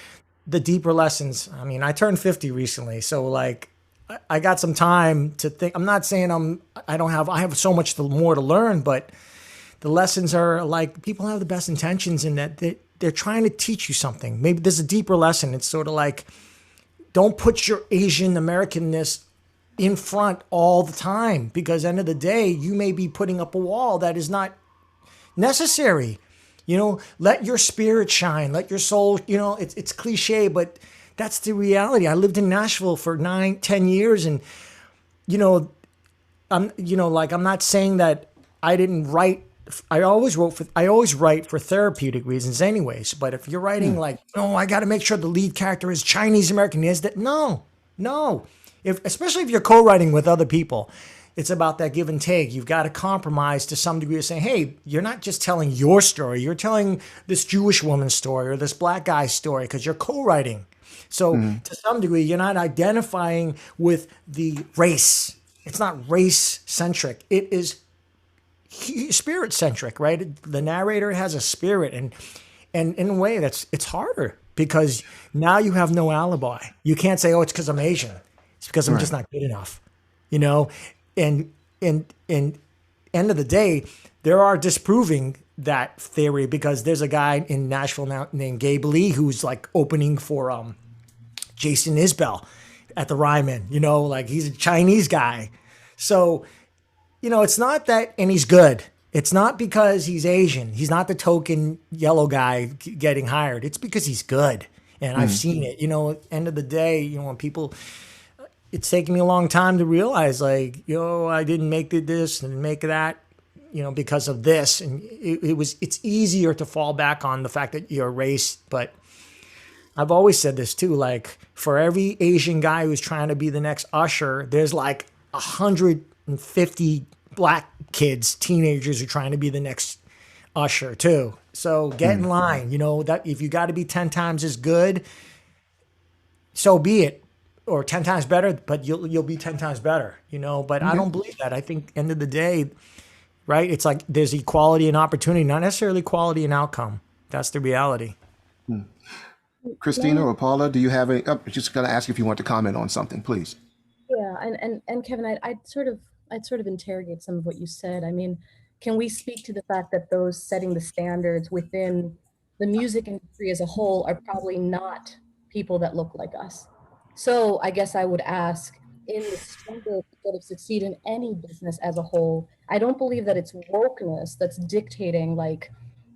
the deeper lessons. I mean, I turned 50 recently. So like I got some time to think. I'm not saying I have so much more to learn, but the lessons are like people have the best intentions in that they're trying to teach you something. Maybe there's a deeper lesson. It's sort of like, don't put your Asian Americanness in front all the time, because end of the day, you may be putting up a wall that is not necessary. Let your spirit shine, let your soul, it's cliche, but that's the reality. I lived in Nashville for 9-10 years. And, I'm not saying that I didn't write. I always write for therapeutic reasons anyways. But if you're writing I got to make sure the lead character is Chinese American, no. Especially if you're co-writing with other people, it's about that give and take. You've got to compromise to some degree of saying, hey, you're not just telling your story. You're telling this Jewish woman's story or this black guy's story because you're co-writing. So to some degree, you're not identifying with the race. It's not race-centric. It is spirit-centric, right? The narrator has a spirit. And in a way, it's harder because now you have no alibi. You can't say, it's because I'm Asian. It's because I'm just not good enough, and end of the day, there are disproving that theory because there's a guy in Nashville now named Gabe Lee who's like opening for Jason Isbell at the Ryman, he's a Chinese guy. So, it's not that, and he's good. It's not because he's Asian. He's not the token yellow guy getting hired. It's because he's good. And I've seen it, end of the day, when people, it's taken me a long time to realize I didn't make this and make that. you know, because of this. And it's easier to fall back on the fact that you're a race. But I've always said this too, like for every Asian guy who's trying to be the next Usher, there's like 150 black kids, teenagers who are trying to be the next Usher too. So get in line, you know, that if you got to be 10 times as good, so be it, or 10 times better, but you'll be 10 times better, you know, but I don't believe that. I think end of the day, right? It's like there's equality and opportunity, not necessarily quality and outcome. That's the reality. Christina or Paula, do you have a, I'm just going to ask if you want to comment on something, please. Yeah, and Kevin, I'd sort of interrogate some of what you said. I mean, can we speak to the fact that those setting the standards within the music industry as a whole are probably not people that look like us? So I guess I would ask, in the struggle to sort of succeed in any business as a whole, I don't believe that it's wokeness that's dictating like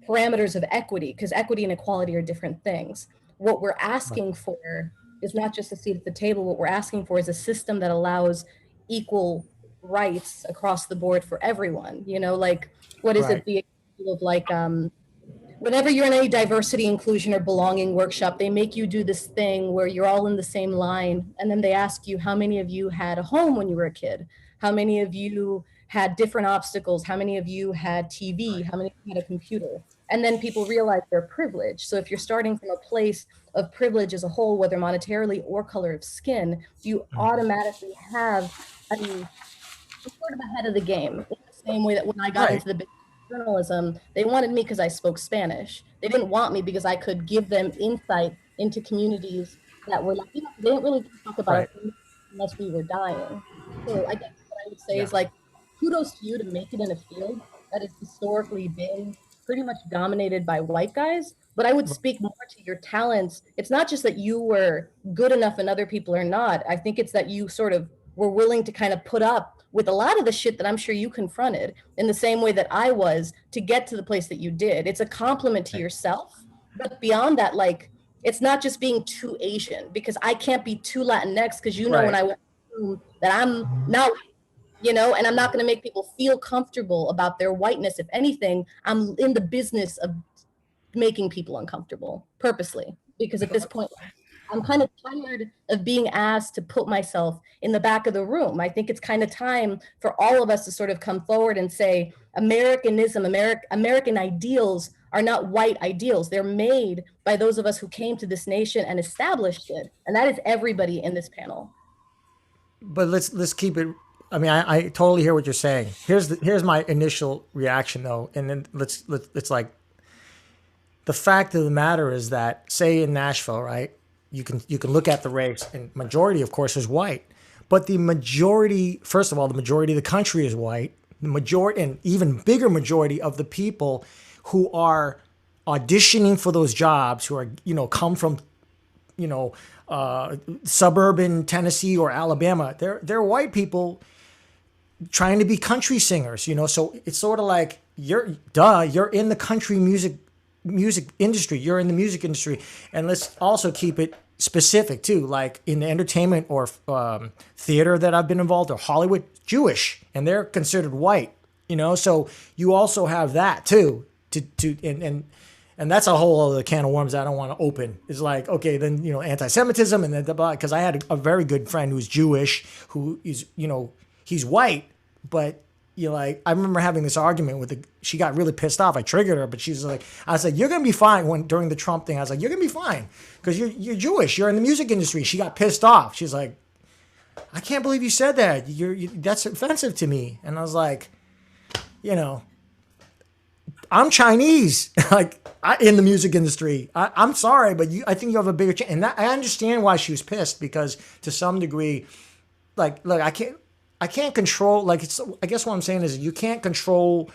parameters of equity, because equity and equality are different things. What we're asking for is not just a seat at the table. What we're asking for is a system that allows equal rights across the board for everyone. You know, like what is Right. it? The example of like whenever you're in any diversity, inclusion, or belonging workshop, they make you do this thing where you're all in the same line, and then they ask you how many of you had a home when you were a kid, how many of you had different obstacles, how many of you had TV, how many of you had a computer, and then people realize their privilege. So if you're starting from a place of privilege as a whole, whether monetarily or color of skin, you automatically have, I mean, sort of ahead of the game, in the same way that when I got Right. into the business of journalism, they wanted me because I spoke Spanish. They didn't want me because I could give them insight into communities that were like, you know, they didn't really talk about Right. it unless we were dying. So I guess what I would say Yeah. is like, kudos to you to make it in a field that has historically been pretty much dominated by white guys. But I would speak more to your talents. It's not just that you were good enough and other people are not. I think it's that you sort of were willing to kind of put up with a lot of the shit that I'm sure you confronted in the same way that I was to get to the place that you did. It's a compliment to yourself. But beyond that, like, it's not just being too Asian, because I can't be too Latinx, because you know, when Right. I went through that I'm not, you know, and I'm not going to make people feel comfortable about their whiteness. If anything, I'm in the business of making people uncomfortable purposely, because at this point, I'm kind of tired of being asked to put myself in the back of the room. I think it's kind of time for all of us to sort of come forward and say, Americanism, American ideals are not white ideals. They're made by those of us who came to this nation and established it. And that is everybody in this panel. But let's keep it. I mean, I totally hear what you're saying. Here's my initial reaction though, and then it's like the fact of the matter is that, say in Nashville, right? You can look at the race, and majority, of course, is white. But the majority, first of all, the majority of the country is white. The majority, and even bigger majority of the people who are auditioning for those jobs, who are, you know, come from, you know, suburban Tennessee or Alabama, they're white people trying to be country singers, you know. So it's sort of like you're in the country music industry, you're in the music industry. And let's also keep it specific too, like in the entertainment or theater that I've been involved, or Hollywood, Jewish, and they're considered white, you know. So you also have that too, and that's a whole other can of worms I don't want to open. It's like, okay, then, you know, anti-Semitism, and then because I had a very good friend who's Jewish, who is, you know, he's white, but you know, like, I remember having this argument with she got really pissed off. I triggered her, but she's like, I said, you're going to be fine during the Trump thing. I was like, you're going to be fine because you're Jewish. You're in the music industry. She got pissed off. She's like, I can't believe you said that. That's offensive to me. And I was like, you know, I'm Chinese, like in the music industry. I'm sorry, but I think you have a bigger chance. And I understand why she was pissed, because to some degree, like, look, I can't control, like, it's, I guess what I'm saying is you can't control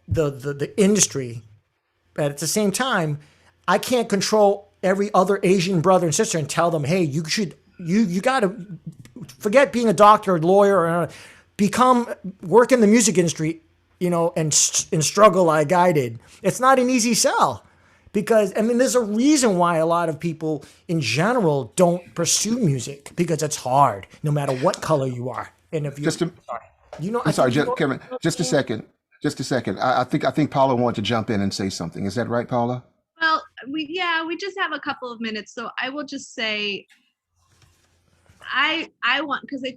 the industry, but at the same time, I can't control every other Asian brother and sister and tell them, hey, you got to forget being a doctor or lawyer, or work in the music industry, you know, and struggle like I did. It's not an easy sell, because, I mean, there's a reason why a lot of people in general don't pursue music, because it's hard no matter what color you are. And if you You know, I'm I sorry, think you know, Kevin, just a second. Just a second. I think Paula wanted to jump in and say something. Is that right, Paula? Well, we just have a couple of minutes, so I will just say I want, because I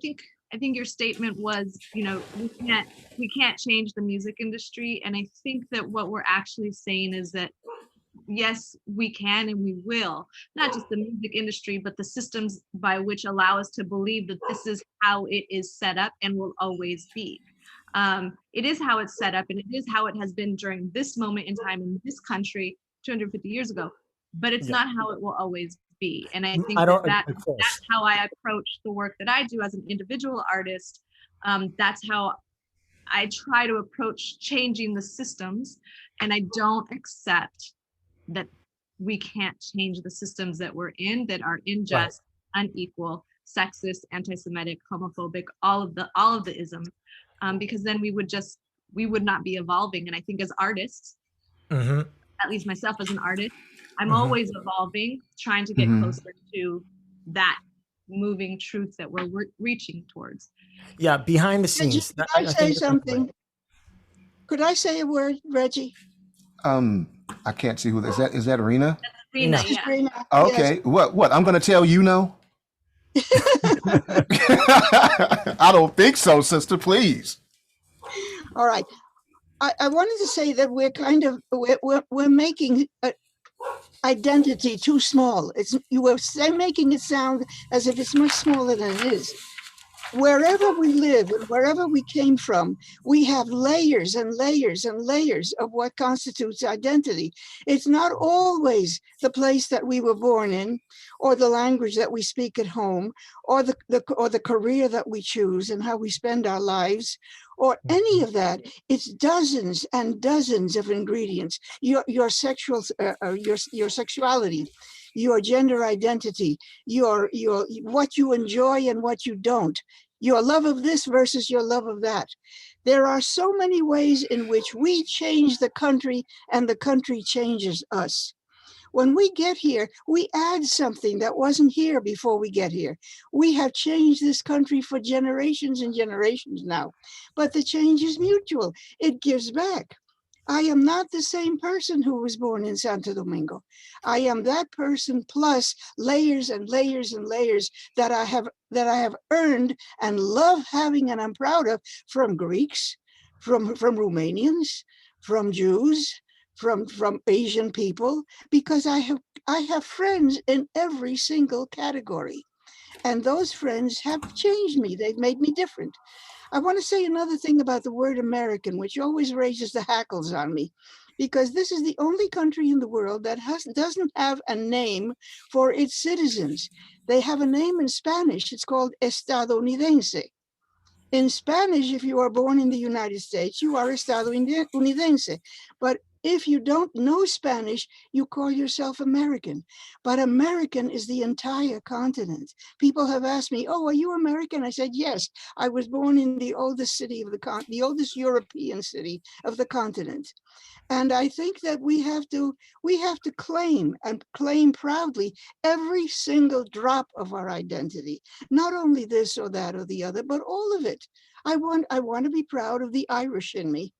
think your statement was, we can't change the music industry, and I think that what we're actually saying is that yes, we can and we will, not just the music industry, but the systems by which allow us to believe that this is how it is set up and will always be. It is how it's set up, and it is how it has been during this moment in time in this country 250 years ago, but it's yeah, not how it will always be. And I I think that, don't, of that's course. how I approach the work that I do as an individual artist. That's how I try to approach changing the systems, and I don't accept that we can't change the systems that we're in, that are Right. unjust, unequal, sexist, anti-Semitic, homophobic, all of the isms, because then we would not be evolving. And I think as artists, Mm-hmm. at least myself as an artist, I'm Mm-hmm. always evolving, trying to get Hmm. closer to that moving truth that we're reaching towards. Yeah, behind the Reggie, scenes. could I I say think that's right. something? Could I say a word, Reggie? Um, I can't see who that is. Is that Arena? Rena, No. This is yeah. Rena. Yes. Okay. What? I'm going to tell you no. I don't think so, sister. Please. All right. I wanted to say that we're making identity too small. You were making it sound as if it's much smaller than it is. Wherever we live and wherever we came from, we have layers and layers and layers of what constitutes identity. It's not always the place that we were born in, or the language that we speak at home, or the career that we choose and how we spend our lives, or any of that. It's dozens and dozens of ingredients. Your sexuality, your gender identity, your what you enjoy and what you don't, your love of this versus your love of that. There are so many ways in which we change the country and the country changes us. When we get here, we add something that wasn't here before we get here. We have changed this country for generations and generations now, but the change is mutual. It gives back. I am not the same person who was born in Santo Domingo. I am that person plus layers and layers and layers that I have earned and love having and I'm proud of, from Greeks, from Romanians, from Jews, from Asian people, because I have friends in every single category. And those friends have changed me. They've made me different. I want to say another thing about the word American, which always raises the hackles on me, because this is the only country in the world that doesn't have a name for its citizens. They have a name in Spanish. It's called estadounidense. In Spanish, if you are born in the United States, you are estadounidense. But if you don't know Spanish, you call yourself American. But American is the entire continent. People have asked me, "Oh, are you American?" I said, "Yes. I was born in the oldest city of the oldest European city of the continent." And I think that we have to claim, and claim proudly, every single drop of our identity. Not only this or that or the other, but all of it. I want to be proud of the Irish in me.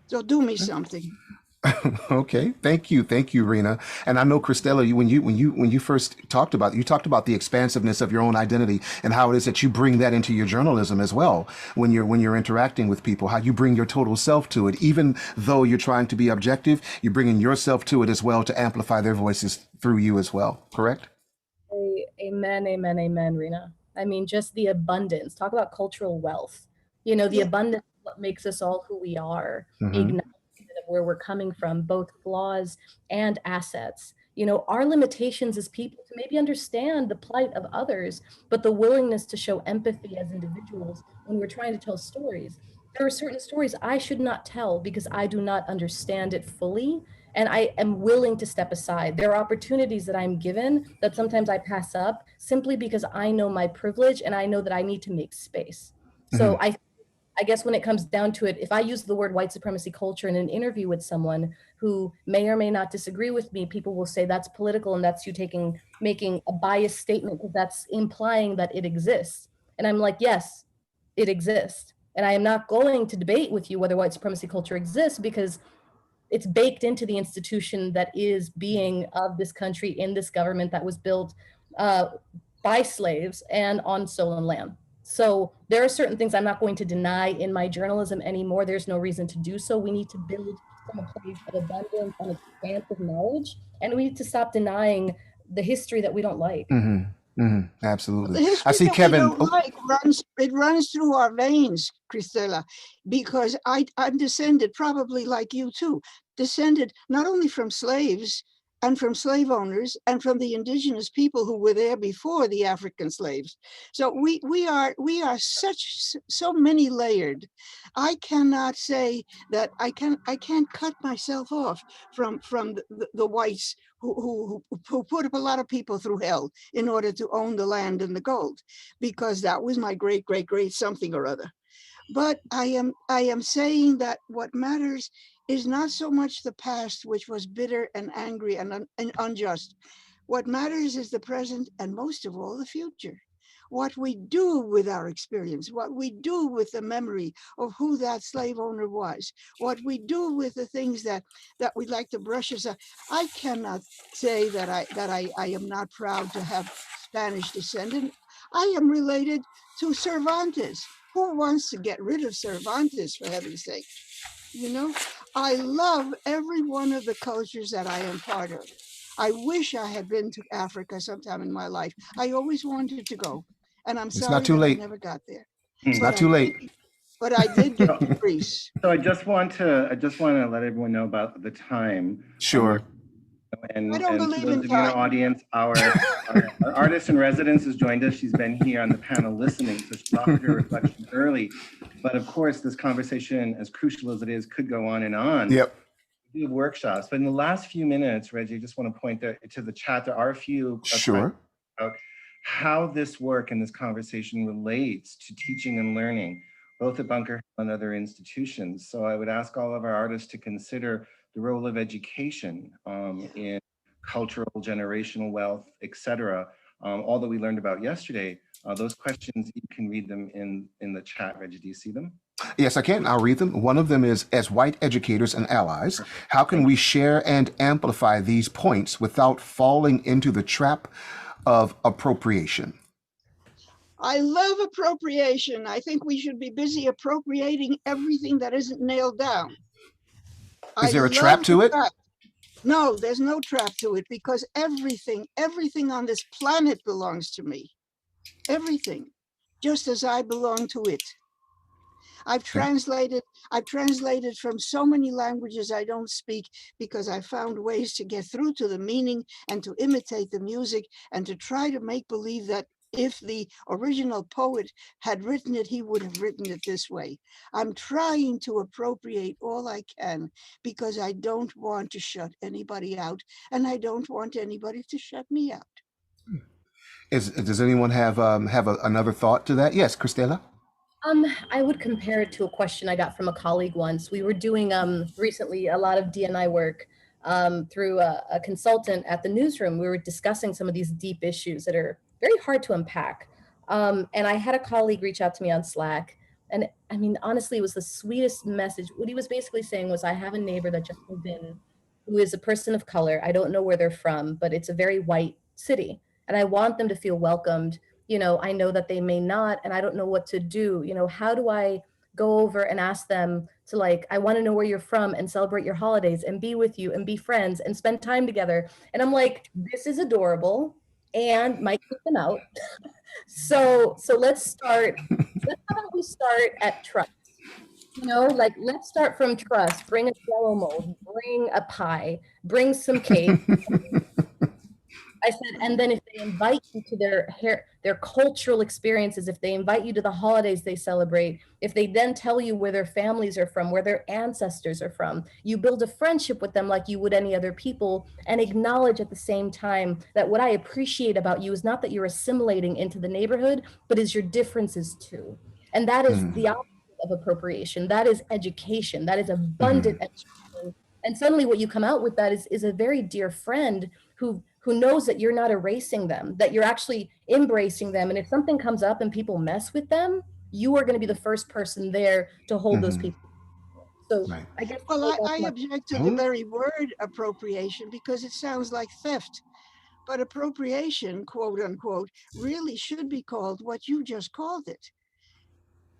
So do me something. Okay, thank you, Rena. And I know, Christella, when you first talked about the expansiveness of your own identity and how it is that you bring that into your journalism as well when you're interacting with people, how you bring your total self to it, even though you're trying to be objective, you're bringing yourself to it as well to amplify their voices through you as well. Correct? Amen, amen, amen, Rena. I mean, just the abundance. Talk about cultural wealth. You know, the Yeah. abundance is what makes us all who we are. The Hmm. acknowledgement of where we're coming from, both flaws and assets. You know, our limitations as people to maybe understand the plight of others, but the willingness to show empathy as individuals when we're trying to tell stories. There are certain stories I should not tell because I do not understand it fully, and I am willing to step aside. There are opportunities that I'm given that sometimes I pass up simply because I know my privilege and I know that I need to make space. Hmm. So I guess when it comes down to it, if I use the word white supremacy culture in an interview with someone who may or may not disagree with me, people will say that's political and that's you making a biased statement because that's implying that it exists. And I'm like, yes, it exists. And I am not going to debate with you whether white supremacy culture exists, because it's baked into the institution that is being of this country, in this government that was built by slaves and on stolen land. So there are certain things I'm not going to deny in my journalism anymore. There's no reason to do so. We need to build from a place of abundance and expansive knowledge, and we need to stop denying the history that we don't like. The Absolutely. I history see that we Kevin. don't like runs through our veins, Christella, because I'm descended, probably like you too, descended not only from slaves and from slave owners and from the indigenous people who were there before the African slaves. So we are so many layered. I cannot say that I can't cut myself off from the whites who put up a lot of people through hell in order to own the land and the gold, because that was my great something or other. But I am saying that what matters is not so much the past, which was bitter and angry and unjust. What matters is the present, and most of all, the future. What we do with our experience, what we do with the memory of who that slave owner was, what we do with the things that we like to brush aside. I cannot say that I am not proud to have Spanish descendant. I am related to Cervantes. Who wants to get rid of Cervantes, for heaven's sake? You know, I love every one of the cultures that I am part of. I wish I had been to Africa sometime in my life. I always wanted to go, and I'm It's sorry not too that I late. never got there. It's But not too I late. did- But I did get to Greece. So I just want to let everyone know about the time. Sure. And I don't to believe those in of you in the time. audience, our artist in residence has joined us. She's been here on the panel listening, so she offered her reflection early. But of course, this conversation, as crucial as it is, could go on and on. Yep. We have workshops, but in the last few minutes, Reggie, I just want to point to the chat. There are a few Sure. about how this work and this conversation relates to teaching and learning, both at Bunker Hill and other institutions. So I would ask all of our artists to consider the role of education in cultural, generational wealth, etc. All that we learned about yesterday, those questions, you can read them in the chat. Reggie, do you see them? Yes, I can. I'll read them. One of them is, as white educators and allies, how can we share and amplify these points without falling into the trap of appropriation? I love appropriation. I think we should be busy appropriating everything that isn't nailed down. Is there a trap to it? No, there's no trap to it, because everything on this planet belongs to me. Everything, just as I belong to it. I've translated from so many languages I don't speak, because I found ways to get through to the meaning and to imitate the music and to try to make believe that if the original poet had written it, he would have written it this way. I'm trying to appropriate all I can, because I don't want to shut anybody out, and I don't want anybody to shut me out. Does anyone have another thought to that? Yes, Christella. I would compare it to a question I got from a colleague once. We were doing recently a lot of D&I work through a consultant at the newsroom. We were discussing some of these deep issues that are very hard to unpack. And I had a colleague reach out to me on Slack. And I mean, honestly, it was the sweetest message. What he was basically saying was, I have a neighbor that just moved in who is a person of color. I don't know where they're from, but it's a very white city. And I want them to feel welcomed. You know, I know that they may not, and I don't know what to do. You know, how do I go over and ask them to, like, I want to know where you're from and celebrate your holidays and be with you and be friends and spend time together. And I'm like, this is adorable and might keep them out. So let's start. How about we start at trust? You know, like, let's start from trust. Bring a Jello mold, bring a pie, bring some cake. I said, and then if they invite you to their cultural experiences, if they invite you to the holidays they celebrate, if they then tell you where their families are from, where their ancestors are from, you build a friendship with them like you would any other people, and acknowledge at the same time that what I appreciate about you is not that you're assimilating into the neighborhood, but is your differences too. And that is the opposite of appropriation. That is education. That is abundant education. And suddenly what you come out with that is a very dear friend who knows that you're not erasing them, that you're actually embracing them. And if something comes up and people mess with them, you are going to be the first person there to hold those people. So Right. I guess Well, that's I my- object to the very word appropriation because it sounds like theft. But appropriation, quote unquote, really should be called what you just called it.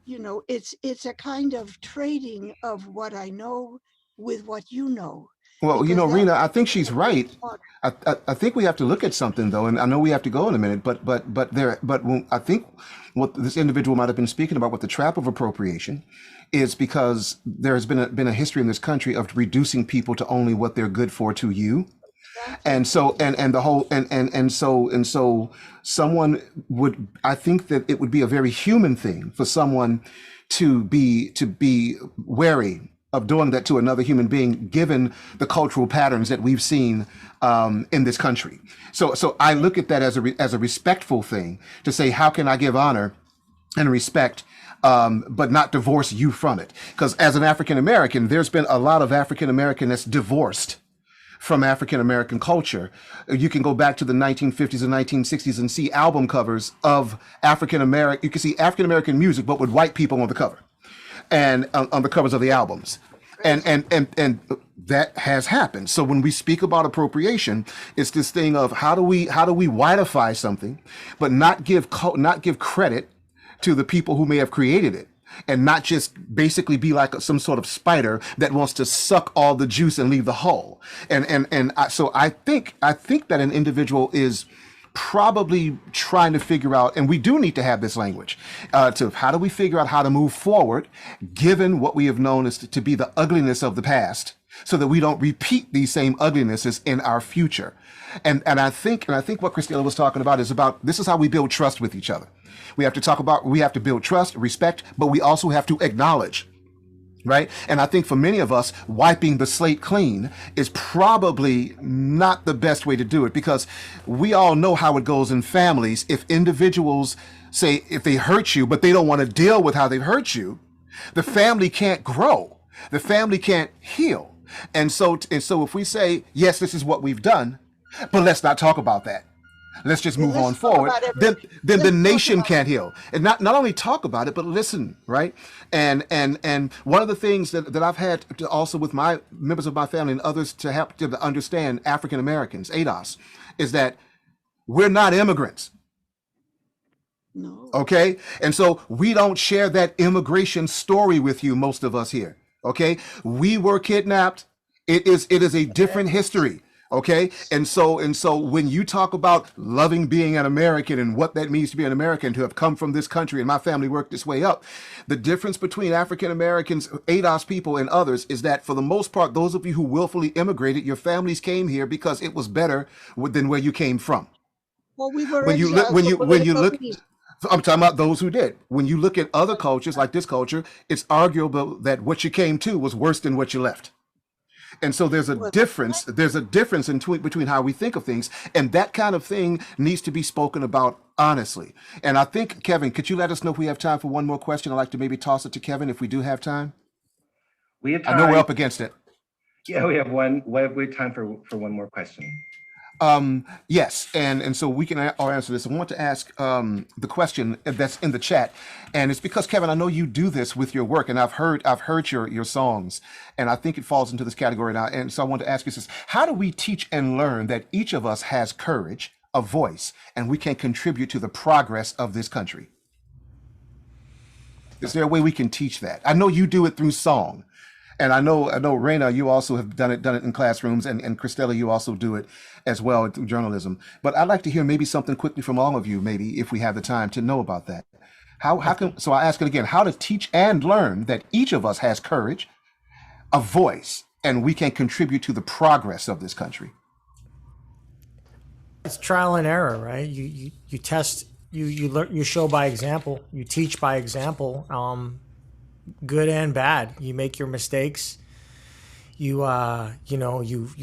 You know, it's a kind of trading of what I know with what you know. Well, Because that Rena, I think she's right. water. I think we have to look at something though, and I know we have to go in a minute, but when, I think what this individual might have been speaking about with the trap of appropriation is because there has been a history in this country of reducing people to only what they're good for to you. And so and the whole and so someone would, I think that it would be a very human thing for someone to be wary of doing that to another human being, given the cultural patterns that we've seen in this country. So I look at that as a respectful thing to say, how can I give honor and respect, but not divorce you from it? Because as an African American, there's been a lot of African American that's divorced from African American culture. You can go back to the 1950s and 1960s and see album covers of African American. You can see African American music, but with white people on the cover and on the covers of the albums. And that has happened. So when we speak about appropriation, it's this thing of how do we whiteify something, but not give credit to the people who may have created it, and not just basically be like some sort of spider that wants to suck all the juice and leave the hull. So I think that an individual is probably trying to figure out, and we do need to have this language, to how do we figure out how to move forward, given what we have known as to be the ugliness of the past, so that we don't repeat these same uglinesses in our future. And I think what Christina was talking about is about, this is how we build trust with each other. We have to build trust, respect, but we also have to acknowledge, right? And I think for many of us, wiping the slate clean is probably not the best way to do it, because we all know how it goes in families. If individuals say, if they hurt you, but they don't want to deal with how they've hurt you, the family can't grow. The family can't heal. And so if we say, yes, this is what we've done, but let's not talk about that, let's just move on forward, then the nation can't heal. And not only talk about it, but listen, right? And one of the things that I've had to also with my members of my family and others to help to understand African Americans, ADOS, is that we're not immigrants. No. Okay? And so we don't share that immigration story with you, most of us here. Okay? We were kidnapped. It is a different history. Okay. And so when you talk about loving being an American and what that means to be an American, to have come from this country, and my family worked its way up, the difference between African Americans, ADOS people, and others is that for the most part, those of you who willfully immigrated, your families came here because it was better than where you came from. Well, we were When you look, I'm talking about those who did. When you look at other cultures like this culture, it's arguable that what you came to was worse than what you left. And so there's a difference. There's a difference between how we think of things, and that kind of thing needs to be spoken about honestly. And I think, Kevin, could you let us know if we have time for one more question? I'd like to maybe toss it to Kevin if we do have time. We have time. I know we're up against it. Yeah, we have time for one more question. Yes, and so we can all answer this. I want to ask the question that's in the chat, and it's because, Kevin, I know you do this with your work, and I've heard your songs, and I think it falls into this category now. And so I want to ask you this: how do we teach and learn that each of us has courage, a voice, and we can contribute to the progress of this country? Is there a way we can teach that? I know you do it through song. And I know, Rena, you also have done it in classrooms, and Christella, you also do it as well through journalism. But I'd like to hear maybe something quickly from all of you, maybe if we have the time to know about that. So I ask it again, how to teach and learn that each of us has courage, a voice, and we can contribute to the progress of this country. It's trial and error, right? You test, you learn, you show by example, you teach by example. Good and bad. You make your mistakes. You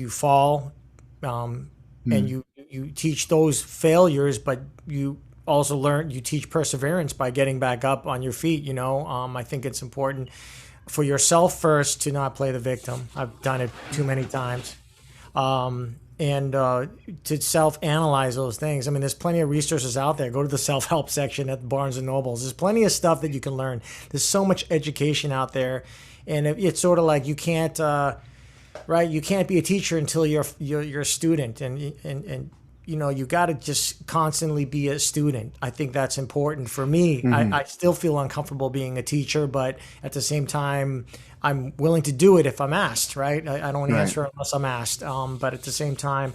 fall, and you teach those failures, but you also you teach perseverance by getting back up on your feet. I think it's important for yourself first to not play the victim. I've done it too many times. And to self-analyze those things. I mean, there's plenty of resources out there. Go to the self-help section at Barnes and Nobles. There's plenty of stuff that you can learn. There's so much education out there, and it's sort of like you can't, right? You can't be a teacher until you're a student, and you know, you got to just constantly be a student. I think that's important for me. I still feel uncomfortable being a teacher, but at the same time, I'm willing to do it if I'm asked, right? I don't answer unless I'm asked. But at the same time,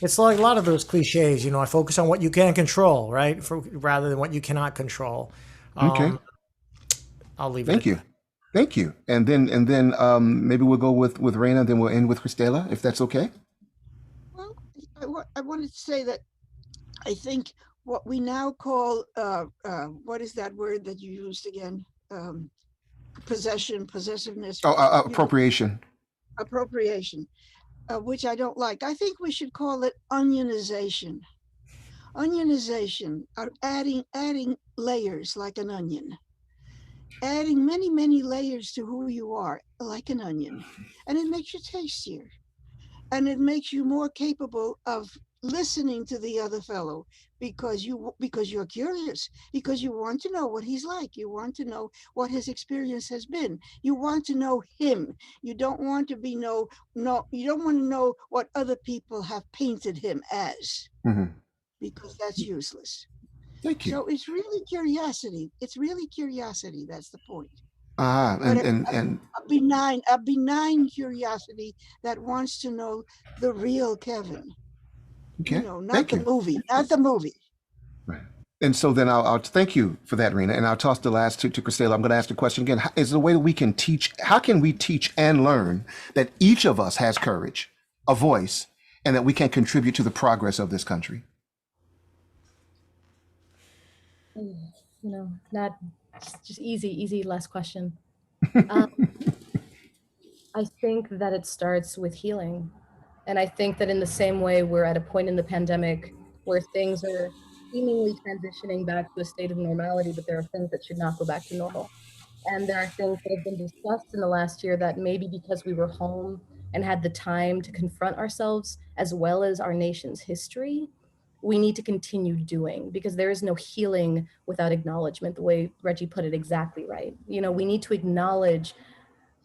it's like a lot of those cliches, you know, I focus on what you can control, right? Rather than what you cannot control. Okay. I'll leave it. Thank you. Thank you. And then maybe we'll go with Raina, then we'll end with Christela, if that's okay. Well, I wanted to say that I think what we now call, what is that word that you used again? Possessiveness. Appropriation. Appropriation, which I don't like. I think we should call it onionization. Onionization, adding layers like an onion. Adding many, many layers to who you are, like an onion. And it makes you tastier. And it makes you more capable of listening to the other fellow because you're curious, because you want to know what he's like. You want to know what his experience has been. You want to know him. You don't want to be you don't want to know what other people have painted him as, because that's useless. Thank you. So it's really curiosity. It's really curiosity. That's the point. And A benign curiosity that wants to know the real Kevin. Okay. You know, not the movie. Right. And so then I'll thank you for that, Rena, and I'll toss the last to Christela. I'm going to ask the question again. Is there a way that we can teach? How can we teach and learn that each of us has courage, a voice, and that we can contribute to the progress of this country? You know, not just easy last question. I think that it starts with healing. And I think that in the same way, we're at a point in the pandemic where things are seemingly transitioning back to a state of normality, but there are things that should not go back to normal. And there are things that have been discussed in the last year that maybe because we were home and had the time to confront ourselves as well as our nation's history, we need to continue doing, because there is no healing without acknowledgement, the way Reggie put it exactly right. You know, we need to acknowledge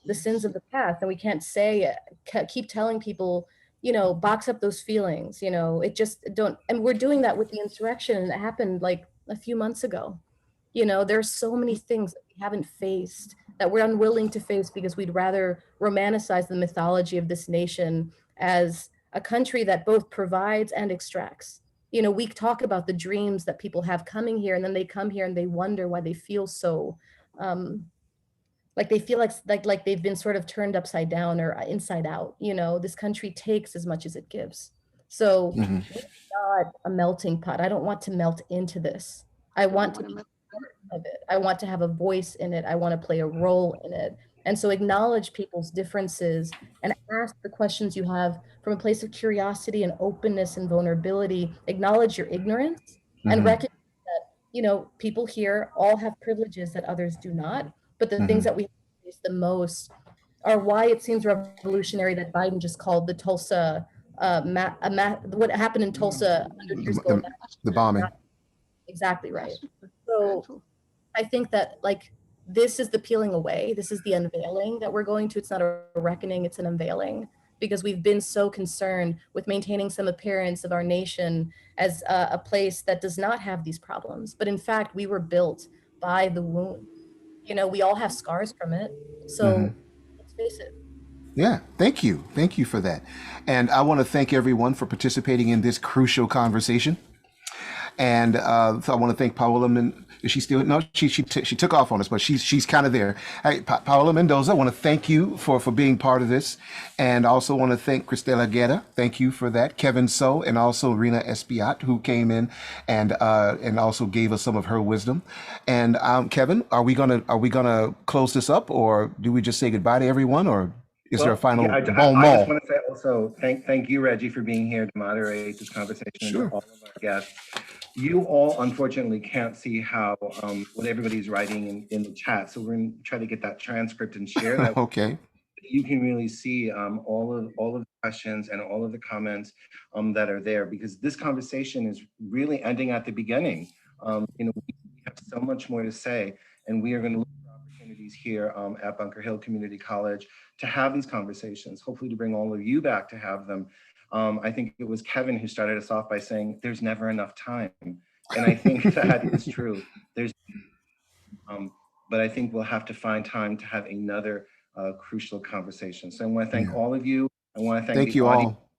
the sins of the past, and we can't keep telling people, you know, box up those feelings, you know, it just don't. And we're doing that with the insurrection that happened like a few months ago. You know, there's so many things that we haven't faced, that we're unwilling to face because we'd rather romanticize the mythology of this nation as a country that both provides and extracts. You know, we talk about the dreams that people have coming here, and then they come here and they wonder why they feel so like they feel like they've been sort of turned upside down or inside out. You know, this country takes as much as it gives. So it's not a melting pot. I don't want to melt into this. I want to be part of it. I want to have a voice in it. I want to play a role in it. And so acknowledge people's differences and ask the questions you have from a place of curiosity and openness and vulnerability. Acknowledge your ignorance and recognize that, you know, people here all have privileges that others do not. But the things that we face the most are why it seems revolutionary that Biden just called the Tulsa, what happened in Tulsa 100 years ago. The bombing. Exactly right. So I think that, like, this is the peeling away. This is the unveiling that we're going to. It's not a reckoning, it's an unveiling, because we've been so concerned with maintaining some appearance of our nation as a place that does not have these problems. But in fact, we were built by the wound. You know, we all have scars from it. So let's face it. Yeah, thank you. Thank you for that. And I want to thank everyone for participating in this crucial conversation. And so I want to thank Paola. Is she still? No, she took off on us, but she's kind of there. Hey, Paola Mendoza, I want to thank you for being part of this, and also want to thank Christela Guerra. Thank you for that. Kevin So, and also Rena Espiat, who came in and also gave us some of her wisdom. And Kevin, are we gonna close this up, or do we just say goodbye to everyone, or is there a final I just want to say also thank you, Reggie, for being here to moderate this conversation. Sure. And all of our guests. You all unfortunately can't see how what everybody's writing in the chat, so we're going to try to get that transcript and share that. Okay. you can really see all of the questions and all of the comments that are there, because this conversation is really ending at the beginning. You know, we have so much more to say, and we are going to look for opportunities here at Bunker Hill Community College to have these conversations, hopefully to bring all of you back to have them. I think it was Kevin who started us off by saying there's never enough time. And I think that is true. There's, but I think we'll have to find time to have another crucial conversation. So I want to thank all of you. I want to thank the you audience all.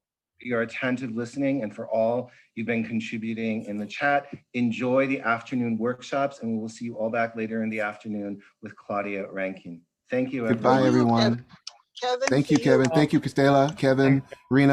for your attentive listening and for all you've been contributing in the chat. Enjoy the afternoon workshops, and we will see you all back later in the afternoon with Claudia Rankin. Thank you, Goodbye, everyone. everyone. Kevin, Thank for you, Kevin. Thank you, Costela, Kevin, Rena.